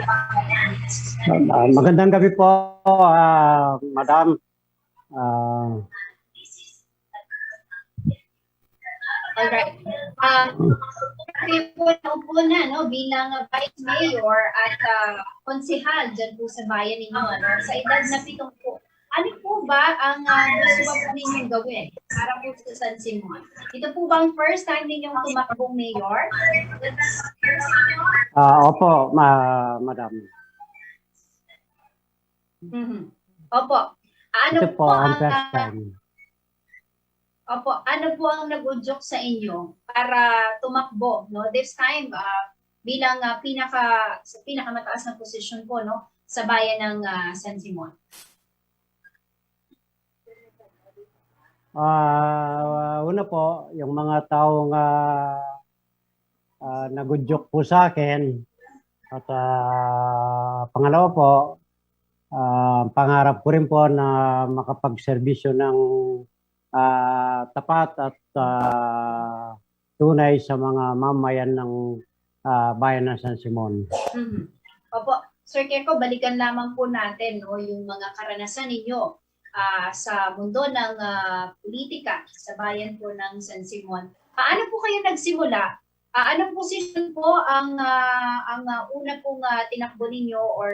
magandang gabi po, Madam. Alright. Po naupo na bilang Vice Mayor at konsehal dyan po sa bayan ninyo. Sa edad na 7 po. Ano po ba ang gusto po ninyong gawin para po sa San Simon? Ito po ba ang first time ninyong tumakbong mayor? Opo, Madam. Opo. Ano Ito po ang ang first time. Opo, ano po ang nag-udyok sa inyo para tumakbo, this time bilang sa pinakamataas na posisyon po, sa bayan ng San Simon? Una po, yung mga taong nagudyok po sa akin. At pangalawa po, pangarap ko rin po na makapagserbisyo ng tapat at tunay sa mga mamayan ng bayan ng San Simon. Opo, Sir Keko, balikan lamang po natin yung mga karanasan ninyo sa mundo ng politika sa bayan po ng San Simon. Paano po kayo nagsimula? Anong posisyon po ang una pong tinakbo ninyo or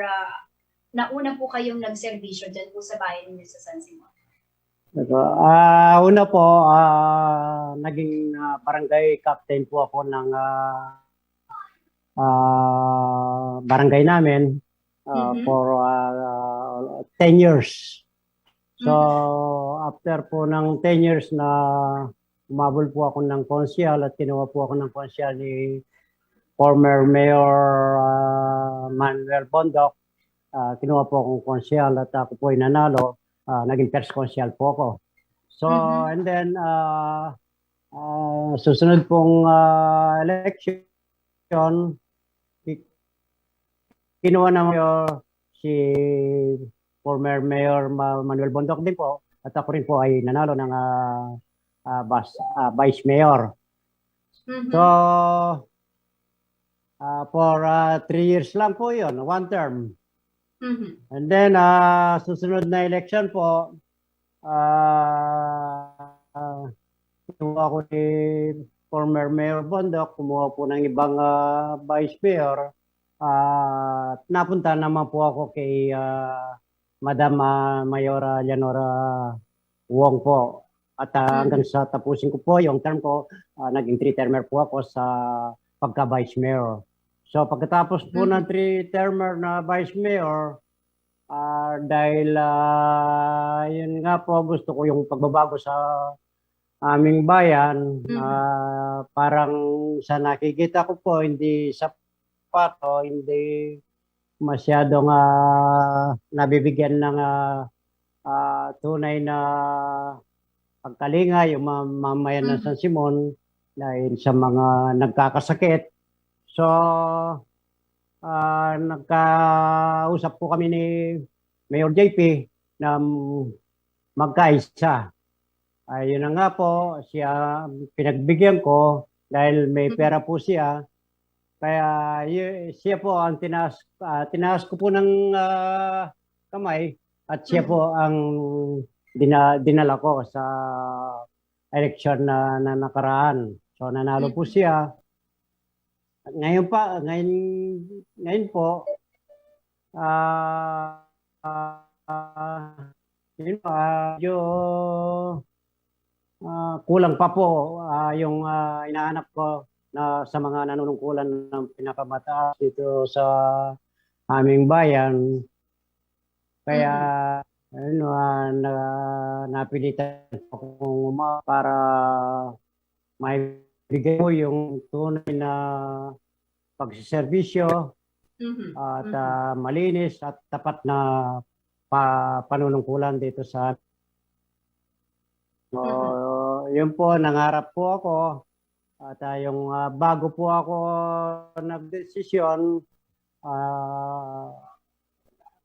nauna po kayong nagserbisyo dyan po sa bayan ninyo sa San Simon? Una po, naging barangay captain po ako ng barangay namin for 10 years. So, after po ng 10 years na umabol po ako ng konsyal at kinuha po ako ng konsyal ni former Mayor Manuel Bondoc, kinuha po akong konsyal at ako po ay nanalo. Naging first konsyal po ako. So, and then, susunod pong election, kinuha na si former Mayor Manuel Bondoc din po at ako rin po ay nanalo ng Vice Mayor. So, for 3 years lang po yun, one term. And then, susunod na election po, kinuha ko ni former Mayor Bondoc, kumuha po ng ibang Vice Mayor. Napunta naman po ako kay Madam Mayora Leonora Wong po. At hanggang sa tapusin ko po yung term ko, naging 3-termer po ako sa pagka-Vice Mayor. So pagkatapos po ng 3-termer na Vice Mayor, dahil yun nga po, gusto ko yung pagbabago sa aming bayan, parang sa nakikita ko po, hindi sapat o hindi masyadong nabibigyan ng tunay na pagkalinga yung mamayan ng San Simon dahil sa mga nagkakasakit. So, nagkausap po kami ni Mayor JP na magkaisa. Ayun na nga po, siya pinagbigyan ko dahil may pera po siya. Kaya siya po ang tinaas ko po ng kamay at siya po ang dinala ko sa election na nakaraan. So nanalo po siya. Ngayon po, kulang pa po yung inaanap ko na sa mga nanunungkulan ng pinakamataas dito sa aming bayan. Kaya napilitan akong para maibigay ko yung tunay na pagsiservisyo at malinis at tapat na panunungkulan dito sa yun po, nangarap po ako at yung bago po ako nagdesisyon,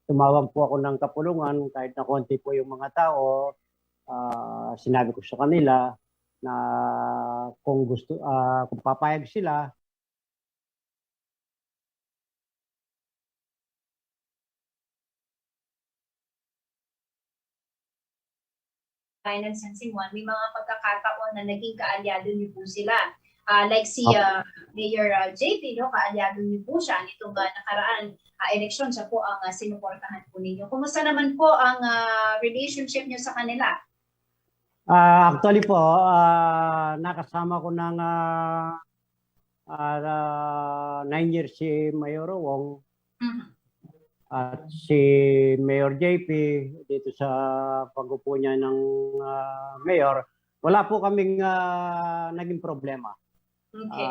tumawag po ako ng kapulungan kahit na konti po yung mga tao. Sinabi ko sa kanila na kung papayag sila, bayan ng San Simon, may mga pagkakataon na naging kaalyado niyo po sila. Like si Mayor JP, kaalyado niyo po siya nitong nakaraan eleksyon, siya po ang sinuportahan po ninyo. Kumusta naman po ang relationship niyo sa kanila? Actually po, nakasama ko ng 9 years si Mayor Wong at si Mayor JP dito sa pag-upo niya ng mayor. Wala po kaming naging problema. Okay.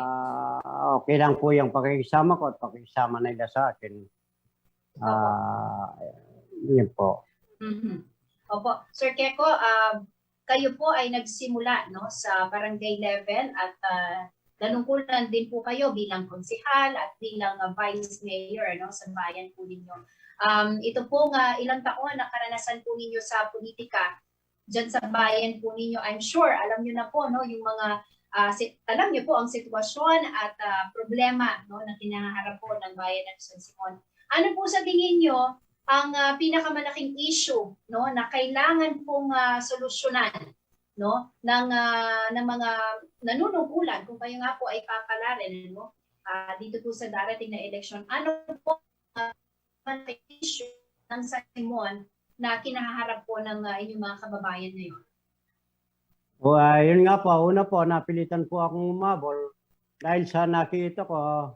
Okay lang po yung pakikisama ko at pakikisama nila sa akin. Yun po. Opo. Sir Keko, kayo po ay nagsimula no sa barangay level at nanungkulan din po kayo bilang konsehal at bilang vice mayor no sa bayan po ninyo. Ito po ilang taon na karanasan po ninyo sa politika diyan sa bayan po ninyo. I'm sure alam niyo na po no yung mga alam niyo po ang sitwasyon at problema no na kinaharap po ng bayan ng San Simon. Ano po sa tingin niyo ang pinakamalaking issue no na kailangan pong solusyonan no ng mga nanunungkulan kung kayo nga po ay papalarin no dito po sa darating na eleksyon? Ano po ang issue ng San Simon na kinaharap po ng inyong mga kababayan ngayon? Yun nga po, una po, napilitan po akong umabol dahil sa nakita ko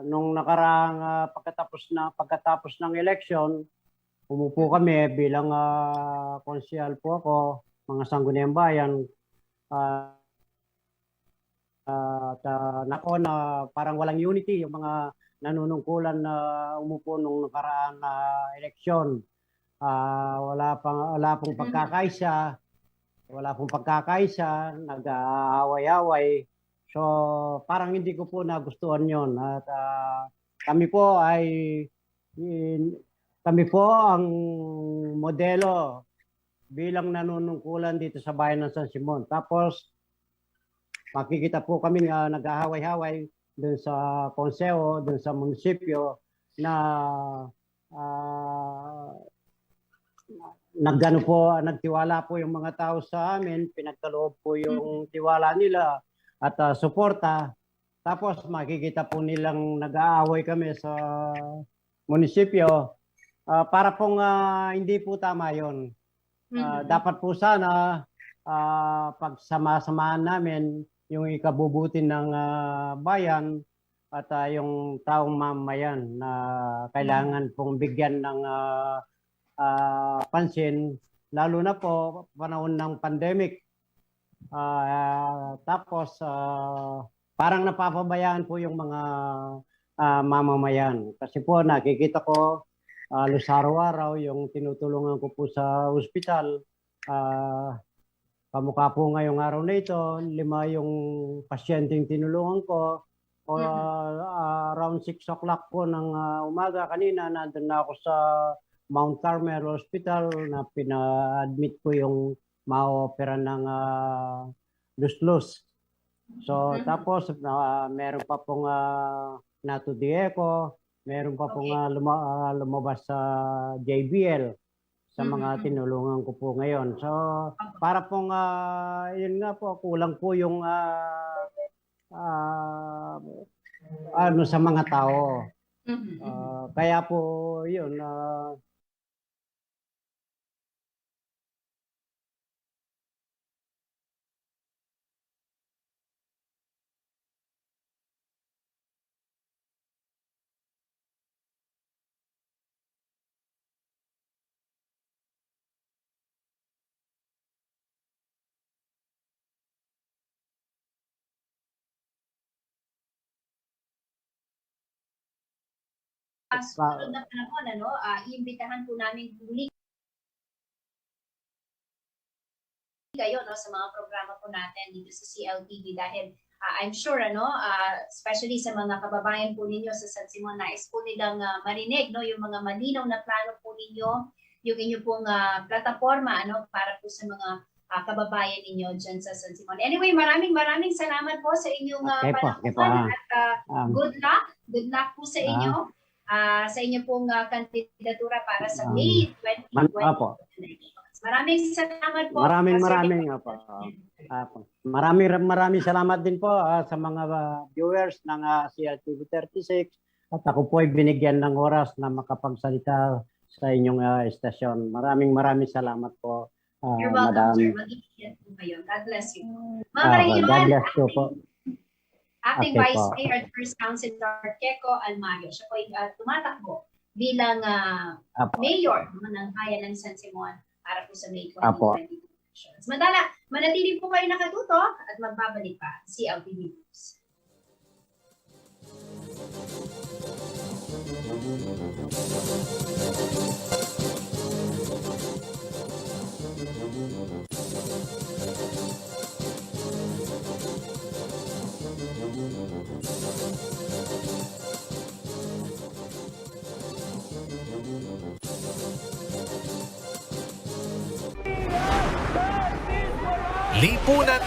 nung nakaraang pagkatapos ng eleksyon, umupo kami bilang konsyal po ako, mga sangguniang bayan. Nako na parang walang unity yung mga nanunungkulan na umupo nung nakaraang eleksyon. Wala pong pagkakaisa, nag-aaway-away. So parang hindi ko po nagustuhan yon at kami po ang modelo bilang nanunungkulan dito sa bayan ng San Simon. Tapos makikita po kami nag-ahaway-haway dun sa konseho, dun sa munisipyo na nagtiwala po yung mga tao sa amin, pinagkaloob po yung tiwala nila at suporta. Tapos makikita po nilang nag-aaway kami sa munisipyo. Para pong hindi po tama yon. Dapat po sana pagsama-samahan namin yung ikabubuti ng bayan at yung taong mamayan na kailangan pong bigyan ng pansin, lalo na po panahon ng pandemic. Tapos parang napapabayaan po yung mga mamamayan. Kasi po nakikita ko halos araw-araw yung tinutulungan ko po sa ospital. Kamukha po ngayong araw na ito, 5 yung pasyenteng tinulungan ko. Around 6 o'clock po ng umaga kanina, nandun na ako sa Mount Carmel Hospital na pina-admit ko yung ma-opera ng lus-lus. So tapos meron pa pong natudie ko, meron pa pong lumabas sa JBL sa mga tinulungan ko po ngayon. So para pong yun nga po, kulang po yung sa mga tao. Kaya po yun, susunod na panahon, iimbitahan po namin muli kayo sa mga programa po natin dito sa CLTV dahil I'm sure especially sa mga kababayan po ninyo sa San Simon, nais po nilang marinig yung mga malinaw na plano po ninyo, yung inyo pong plataforma para po sa mga kababayan ninyo dyan sa San Simon. Anyway, maraming salamat po sa inyong panahon at good luck po sa inyo. Sa inyo pong kandidatura para sa May 2020 elections. Maraming salamat po. Maraming salamat din po sa mga viewers ng CLTV 36 at ako po ay binigyan ng oras na makapagsalita sa inyong estasyon. Maraming salamat po. You're welcome, sir. Mag-iingat po kayo. God bless you. Mga God bless you po. Acting Vice Mayor at First Councilor Keko Almario. Siya po ay tumatakbo bilang mayor ng bayan ng San Simon para po sa May 2020 elections. Manatili po kayo nakatutok at magbabalik pa CLTV News. Lipunan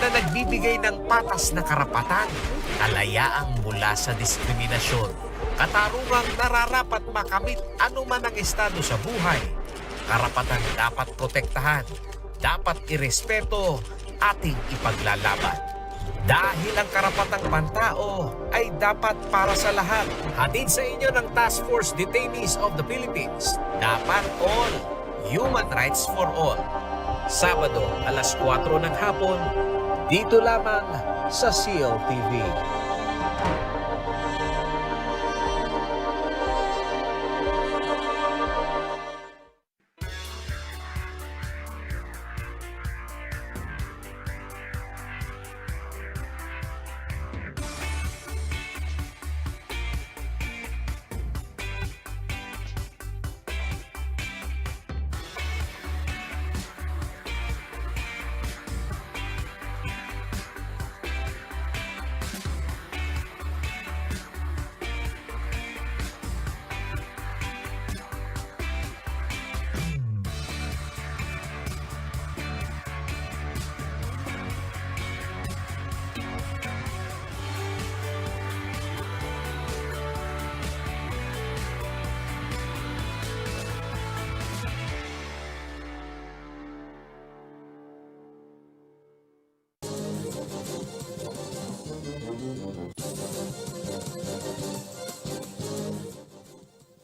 na nagbibigay ng patas na karapatan, kalayaang mula sa diskriminasyon, katarungang nararapat makamit anuman ang estado sa buhay, karapatan dapat protektahan, dapat irespeto, ating ipaglalaban. Dahil ang karapatang pantao ay dapat para sa lahat. Hatid sa inyo ng Task Force Detainees of the Philippines. Dapat all. Human Rights for All. Sabado, alas 4 ng hapon, dito lamang sa Cltv.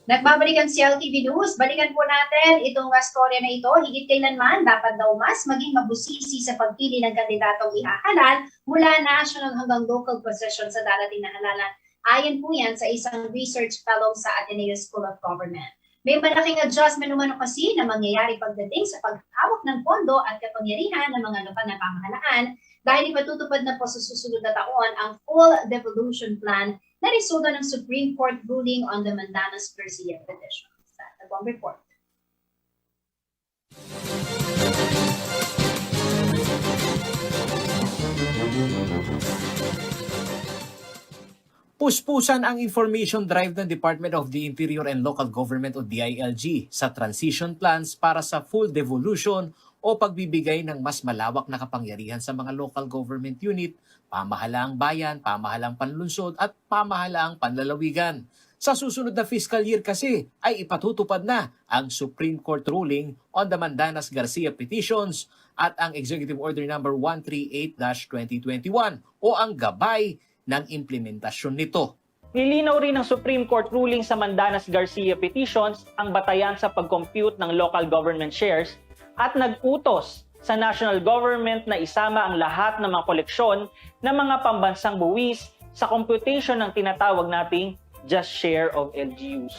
Nagbabalik ang CLTV News. Balikan po natin itong storya na ito. Higit kailanman, dapat daw mas maging mabusisi sa pagpili ng kandidatong ihahalal mula national hanggang local position sa darating na halalan. Ayon po yan sa isang research fellow sa Ateneo School of Government. May malaking adjustment umano kasi na mangyayari pagdating sa paghawak ng pondo at kapangyarihan ng mga lokal na pamahalaan dahil ipatutupad na po sa susunod na taon ang full devolution plan na resulta ng Supreme Court ruling on the Mandanas Garcia petition. Sa Tagong report. Puspusan ang information drive ng Department of the Interior and Local Government o DILG sa transition plans para sa full devolution o pagbibigay ng mas malawak na kapangyarihan sa mga local government unit, pamahalaang bayan, pamahalaang panlunsod at pamahalaang panlalawigan. Sa susunod na fiscal year kasi ay ipatutupad na ang Supreme Court ruling on the Mandanas Garcia petitions at ang Executive Order No. 138-2021 o ang gabay ng implementasyon nito. Nilinaw rin ng Supreme Court ruling sa Mandanas Garcia petitions ang batayan sa pag-compute ng local government shares at nag-utos sa national government na isama ang lahat ng mga koleksyon ng mga pambansang buwis sa computation ng tinatawag nating just share of LGUs.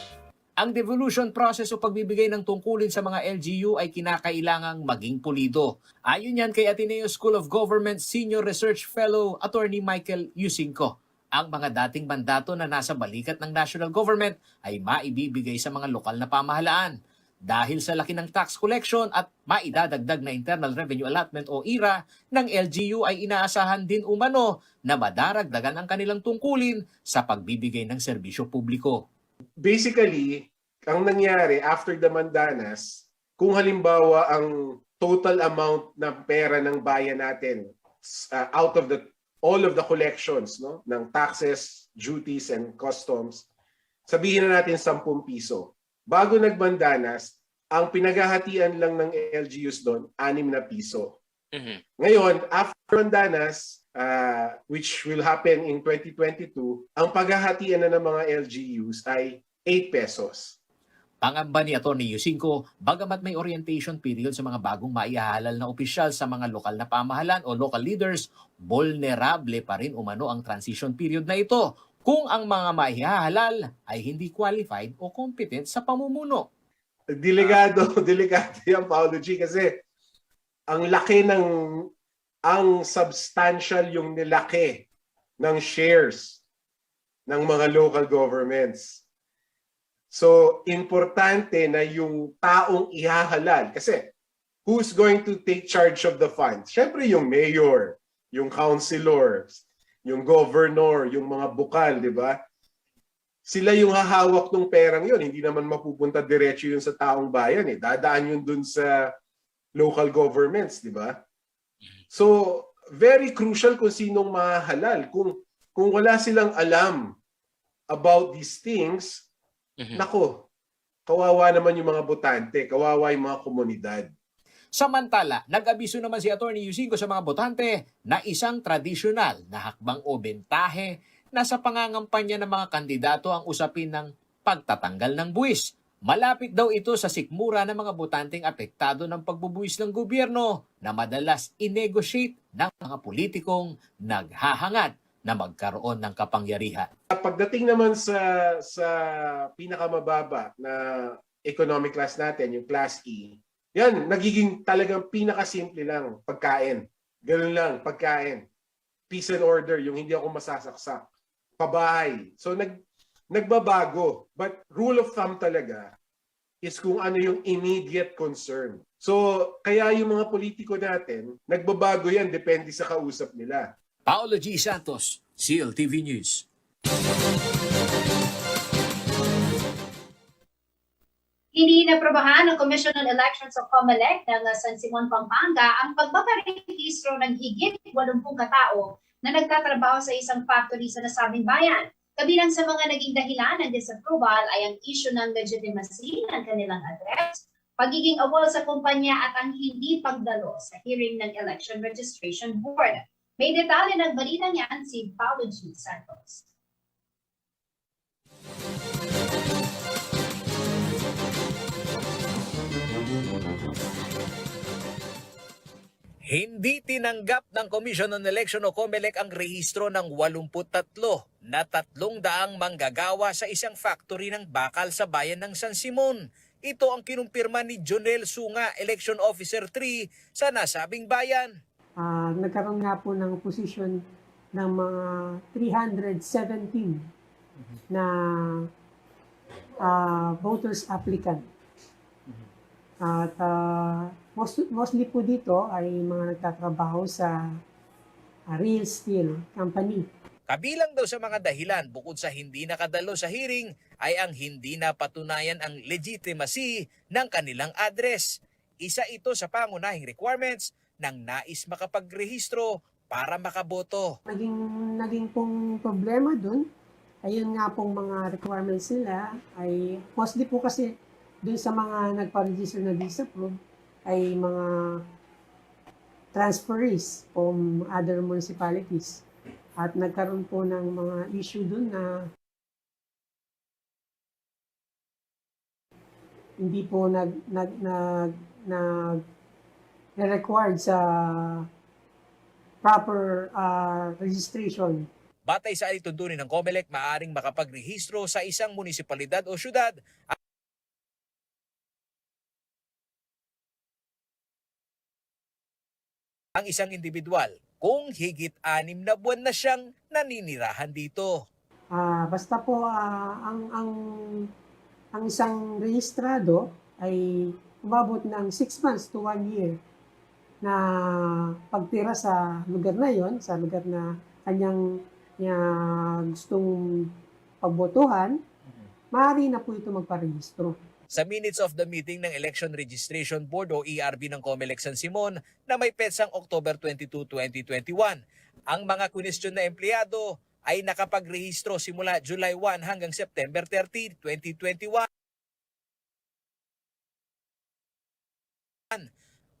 Ang devolution process o pagbibigay ng tungkulin sa mga LGU ay kinakailangang maging pulido. Ayon yan kay Ateneo School of Government Senior Research Fellow Attorney Michael Yusinko. Ang mga dating mandato na nasa balikat ng national government ay maibibigay sa mga lokal na pamahalaan. Dahil sa laki ng tax collection at maidadagdag na Internal Revenue Allotment o IRA ng LGU ay inaasahan din umano na madaragdagan ang kanilang tungkulin sa pagbibigay ng serbisyo publiko. Basically, ang nangyari after the Mandanas, kung halimbawa ang total amount ng pera ng bayan natin out of all of the collections, no, ng taxes, duties, and customs, sabihin na natin 10 piso. Bago nagbandanas, ang pinaghahatian lang ng LGUs doon, 6 na piso. Ngayon, after Mandanas, which will happen in 2022, ang paghahatian na ng mga LGUs ay 8 pesos. Pangamba ni Atty. Yusinko, bagamat may orientation period sa mga bagong maihahalal na opisyal sa mga lokal na pamahalaan o local leaders, vulnerable pa rin umano ang transition period na ito kung ang mga maihahalal ay hindi qualified o competent sa pamumuno. Delikado yung Paolo G kasi ang laki ang substantial yung nilaki ng shares ng mga local governments. So, importante na yung taong ihahalal kasi who's going to take charge of the funds? Siyempre yung mayor, yung councilors, yung governor, yung mga bukal, di ba? Sila yung hahawak ng perang yun. Hindi naman mapupunta diretso yun sa taong bayan. Dadaan yun dun sa local governments, di ba? So, very crucial kung sinong mahalal. Kung wala silang alam about these things, nako, kawawa naman yung mga botante, kawawa yung mga komunidad. Samantala, nag-abiso naman si Atty. Yusingo sa mga botante na isang tradisyonal na hakbang o bentahe na sa pangangampanya ng mga kandidato ang usapin ng pagtatanggal ng buwis. Malapit daw ito sa sikmura ng mga botanteng apektado ng pagbubuwis ng gobyerno na madalas i-negotiate ng mga politikong naghahangad na magkaroon ng kapangyarihan. Pagdating naman sa pinakamababa na economic class natin, yung class E, yan, nagiging talagang pinakasimple lang, pagkain. Ganun lang, pagkain. Peace and order, yung hindi ako masasaksak. Pabahay. So nagbabago. But rule of thumb talaga is kung ano yung immediate concern. So kaya yung mga politiko natin, nagbabago yan, depende sa kausap nila. Paolo G. Santos, Cltv News. Hindi naprobahan ng Commission on Elections of COMELEC ng San Simon, Pampanga ang pagpaparehistro ng higit 80 katao na nagtatrabaho sa isang factory sa nasabing bayan. Kabilang sa mga naging dahilan ng disapproval ay ang issue ng legitimacy ng kanilang address, pagiging awol sa kumpanya at ang hindi pagdalo sa hearing ng Election Registration Board. May detalye ng balita niyan si Paolo G. Santos. Hindi tinanggap ng Commission on Election o COMELEC ang rehistro ng 83 na 300 manggagawa sa isang factory ng bakal sa bayan ng San Simon. Ito ang kinumpirma ni Jonel Sunga, Election Officer 3 sa nasabing bayan. Nagkaroon nga po ng posisyon ng mga 317 na voters applicant. At mostly po dito ay mga nagtatrabaho sa real steel company. Kabilang daw sa mga dahilan bukod sa hindi nakadalo sa hearing ay ang hindi napatunayan ang legitimacy ng kanilang address. Isa ito sa pangunahing requirements ng nais makapagrehistro para makaboto. Naging pong problema dun, ayun nga pong mga requirements nila ay mostly po kasi dun sa mga nagpa-register na disapprove ay mga transferees from other municipalities. At nagkaroon po ng mga issue dun na hindi po required sa proper registration. Batay sa alituntunin ng COMELEC, maaaring makapagrehistro sa isang munisipalidad o syudad ang isang individual kung higit 6 na buwan na siyang naninirahan dito. Basta po ang isang rehistrado ay umabot ng 6 months to 1 year na pagtira sa lugar na yon, sa lugar na kanyang gustong pagbotohan, maaari na po ito magparehistro. Sa minutes of the meeting ng Election Registration Board o ERB ng COMELEC San Simon na may petsang October 22, 2021, ang mga kwestiyon na empleyado ay nakapagrehistro simula July 1 hanggang September 30, 2021.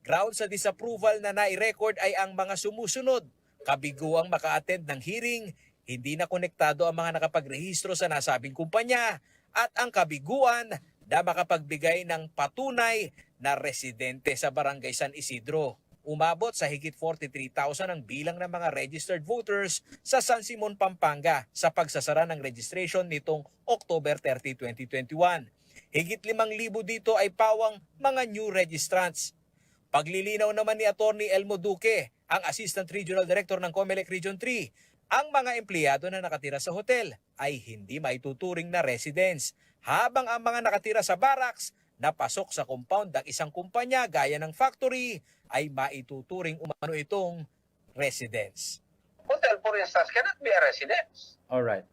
Ground sa disapproval na nai-record ay ang mga sumusunod. Kabiguang maka-attend ng hearing, hindi na konektado ang mga nakapagrehistro sa nasabing kumpanya, at ang kabiguan na makapagbigay ng patunay na residente sa Barangay San Isidro. Umabot sa higit 43,000 ang bilang ng mga registered voters sa San Simon, Pampanga sa pagsasara ng registration nitong October 30, 2021. Higit 5,000 dito ay pawang mga new registrants. Paglilinaw naman ni Atty. Elmo Duque, ang Assistant Regional Director ng COMELEC Region 3, ang mga empleyado na nakatira sa hotel ay hindi maituturing na residents, habang ang mga nakatira sa barracks na pasok sa compound ng isang kumpanya gaya ng factory ay maituturing umano itong residence. Hotel, for instance, cannot be a residence. Alright.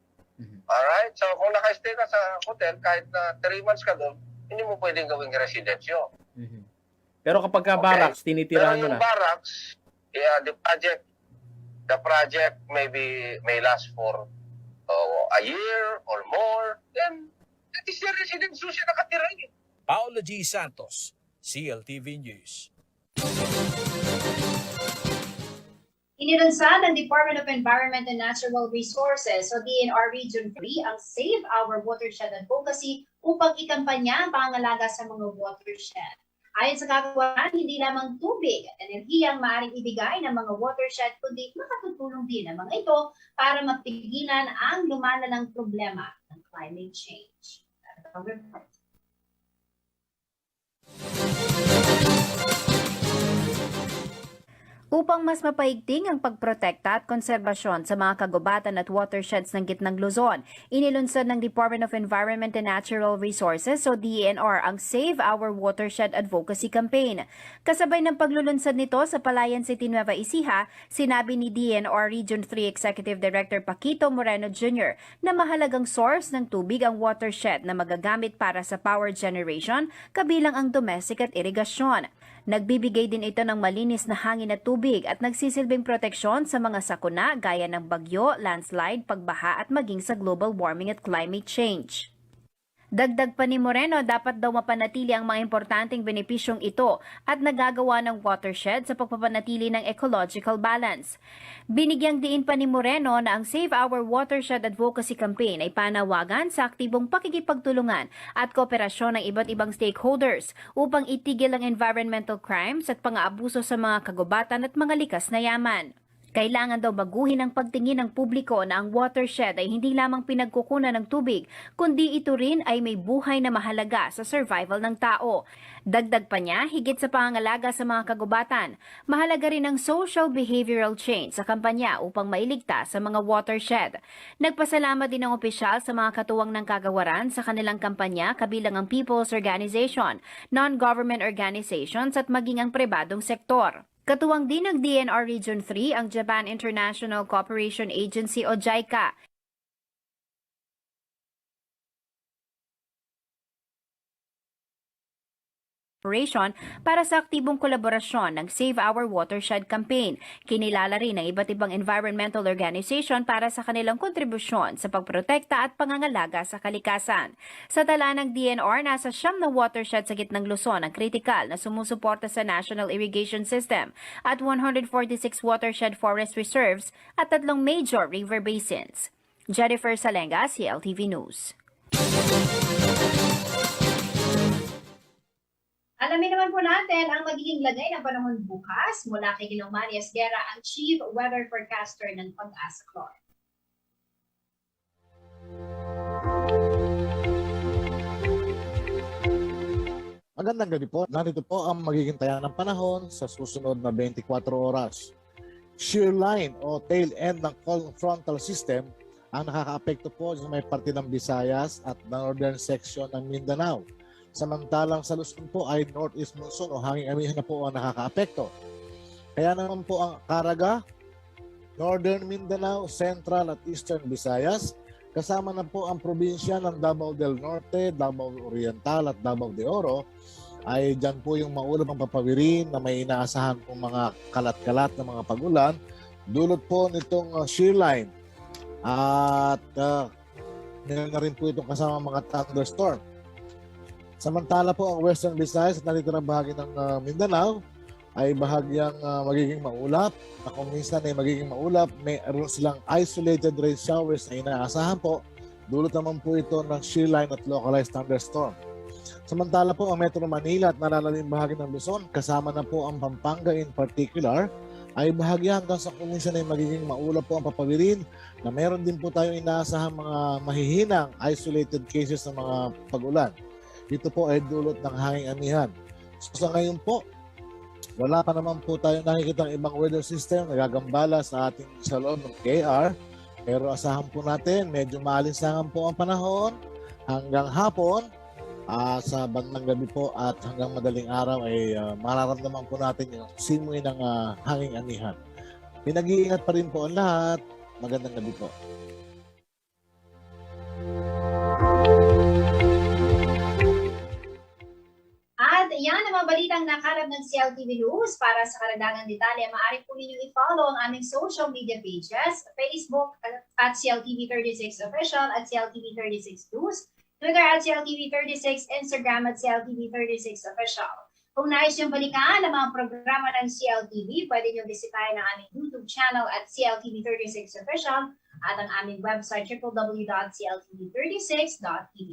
Alright? So, kung naka-stay ka sa hotel, kahit na 3 months ka doon, hindi mo pwedeng gawing residence yun. Pero kapag ka barracks, tinitirahan mo Pero na. yung barracks, yeah, the project may last for a year or more, then that is the residence doon siya nakatira. Paolo G. Santos, CLTV News. Inilunsad ng Department of Environment and Natural Resources o DNR Region 3 ang Save Our Watershed Advocacy upang ikampanya ang pangangalaga sa mga watershed. Ayon sa kagawaran, hindi lamang tubig at enerhiya ang maaaring ibigay ng mga watershed, kundi makatutulong din ang mga ito para mapigilan ang lumalalang problema ng climate change. Upang mas mapaigting ang pagprotekta at konserbasyon sa mga kagubatan at watersheds ng Gitnang Luzon, inilunsad ng Department of Environment and Natural Resources o DENR ang Save Our Watershed Advocacy Campaign. Kasabay ng paglulunsad nito sa Palayan City, Nueva Ecija, sinabi ni DENR Region 3 Executive Director Paquito Moreno Jr. na mahalagang source ng tubig ang watershed na magagamit para sa power generation, kabilang ang domestic at irigasyon. Nagbibigay din ito ng malinis na hangin at tubig at nagsisilbing proteksyon sa mga sakuna gaya ng bagyo, landslide, pagbaha at maging sa global warming at climate change. Dagdag pa ni Moreno, dapat daw mapanatili ang mga importanteng benepisyong ito at nagagawa ng watershed sa pagpapanatili ng ecological balance. Binigyang diin pa ni Moreno na ang Save Our Watershed Advocacy Campaign ay panawagan sa aktibong pakikipagtulungan at kooperasyon ng iba't ibang stakeholders upang itigil ang environmental crimes at pang-aabuso sa mga kagubatan at mga likas na yaman. Kailangan daw baguhin ang pagtingin ng publiko na ang watershed ay hindi lamang pinagkukunan ng tubig, kundi ito rin ay may buhay na mahalaga sa survival ng tao. Dagdag pa niya, higit sa pangangalaga sa mga kagubatan, mahalaga rin ang social behavioral change sa kampanya upang mailigtas sa mga watershed. Nagpasalamat din ang opisyal sa mga katuwang ng kagawaran sa kanilang kampanya kabilang ang People's Organization, non-government organizations at maging ang pribadong sektor. Katuwang din ng DNR Region 3 ang Japan International Cooperation Agency o JICA. Para sa aktibong kolaborasyon ng Save Our Watershed Campaign. Kinilala rin ng iba't ibang environmental organization para sa kanilang kontribusyon sa pagprotekta at pangangalaga sa kalikasan. Sa tala ng DNR, nasa 9 na watershed sa Gitnang Luzon ang kritikal na sumusuporta sa National Irrigation System at 146 watershed forest reserves at 3 major river basins. Jennifer Salenga, CLTV News. Alamin naman po natin ang magiging lagay ng panahon bukas mula kay Ginong Manny Esguera, ang Chief Weather Forecaster ng Pag-asa Clor. Magandang gabi po. Narito po ang magiging tayang ng panahon sa susunod na 24 oras. Shear line o tail end ng cold frontal system ang nakakaapekto po sa may parte ng Visayas at northern section ng Mindanao. Samantalang sa Luzon po ay northeast monsoon o hanging amihan na po ang nakakaapekto. Kaya naman po ang Caraga, northern Mindanao, central at eastern Visayas, kasama na po ang probinsya ng Davao del Norte, Davao Oriental at Davao de Oro, ay dyan po yung maulap ang papawirin na may inaasahan po mga kalat-kalat na mga pagulan, dulot po nitong shear line. At meron na rin po itong kasama mga thunderstorm. Samantala po ang Western Visayas at nalitirang bahagi ng Mindanao ay bahagyang magiging maulap. Na kung minsan ay magiging maulap, mayroon silang isolated rain showers na inaasahan po. Dulot naman po ito ng shear line at localized thunderstorm. Samantala po ang Metro Manila at nalalalim bahagi ng Luzon, kasama na po ang Pampanga in particular, ay bahagya hanggang sa kung minsan ay magiging maulap po ang papawirin na meron din po tayong inaasahan mga mahihinang isolated cases ng mga pag-ulan. Ito po ay dulot ng hanging amihan. So sa ngayon po, wala pa naman po tayo nakikita ng ibang weather system na gagambala sa ating sa loob ng KR. Pero asahan po natin, medyo maalinsangan po ang panahon hanggang hapon. sa bandang gabi po at hanggang madaling araw ay mararamdaman po natin yung simoy ng hanging anihan. Pinag-iingat pa rin po ang lahat. Magandang gabi po. At yan ang mga balitang nakalap ng CLTV News. Para sa karagdagang detalye, maaari po ninyo i-follow ang aming social media pages, Facebook at CLTV36 Official at CLTV36 News, Twitter at CLTV36, Instagram at CLTV36 Official. Kung nais niyong balikan ang mga programa ng CLTV, pwede niyong bisitahin ang aming YouTube channel at CLTV36 Official at ang aming website www.cltv36.tv.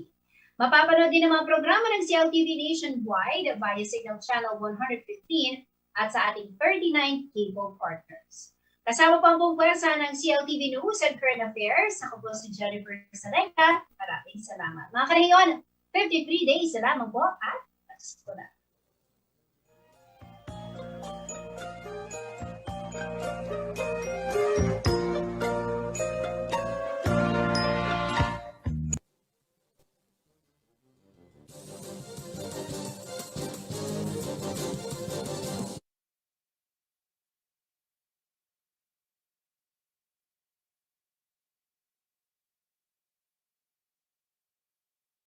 Mapapanood din ang mga programa ng CLTV nationwide via Signal Channel 115 at sa ating 39 cable partners. Kasama po ang buong pwersa ng CLTV News and Current Affairs. Ako po si Jennifer Salenga. Maraming salamat. Mga karayon, 53 days na lamang po at Pasko na.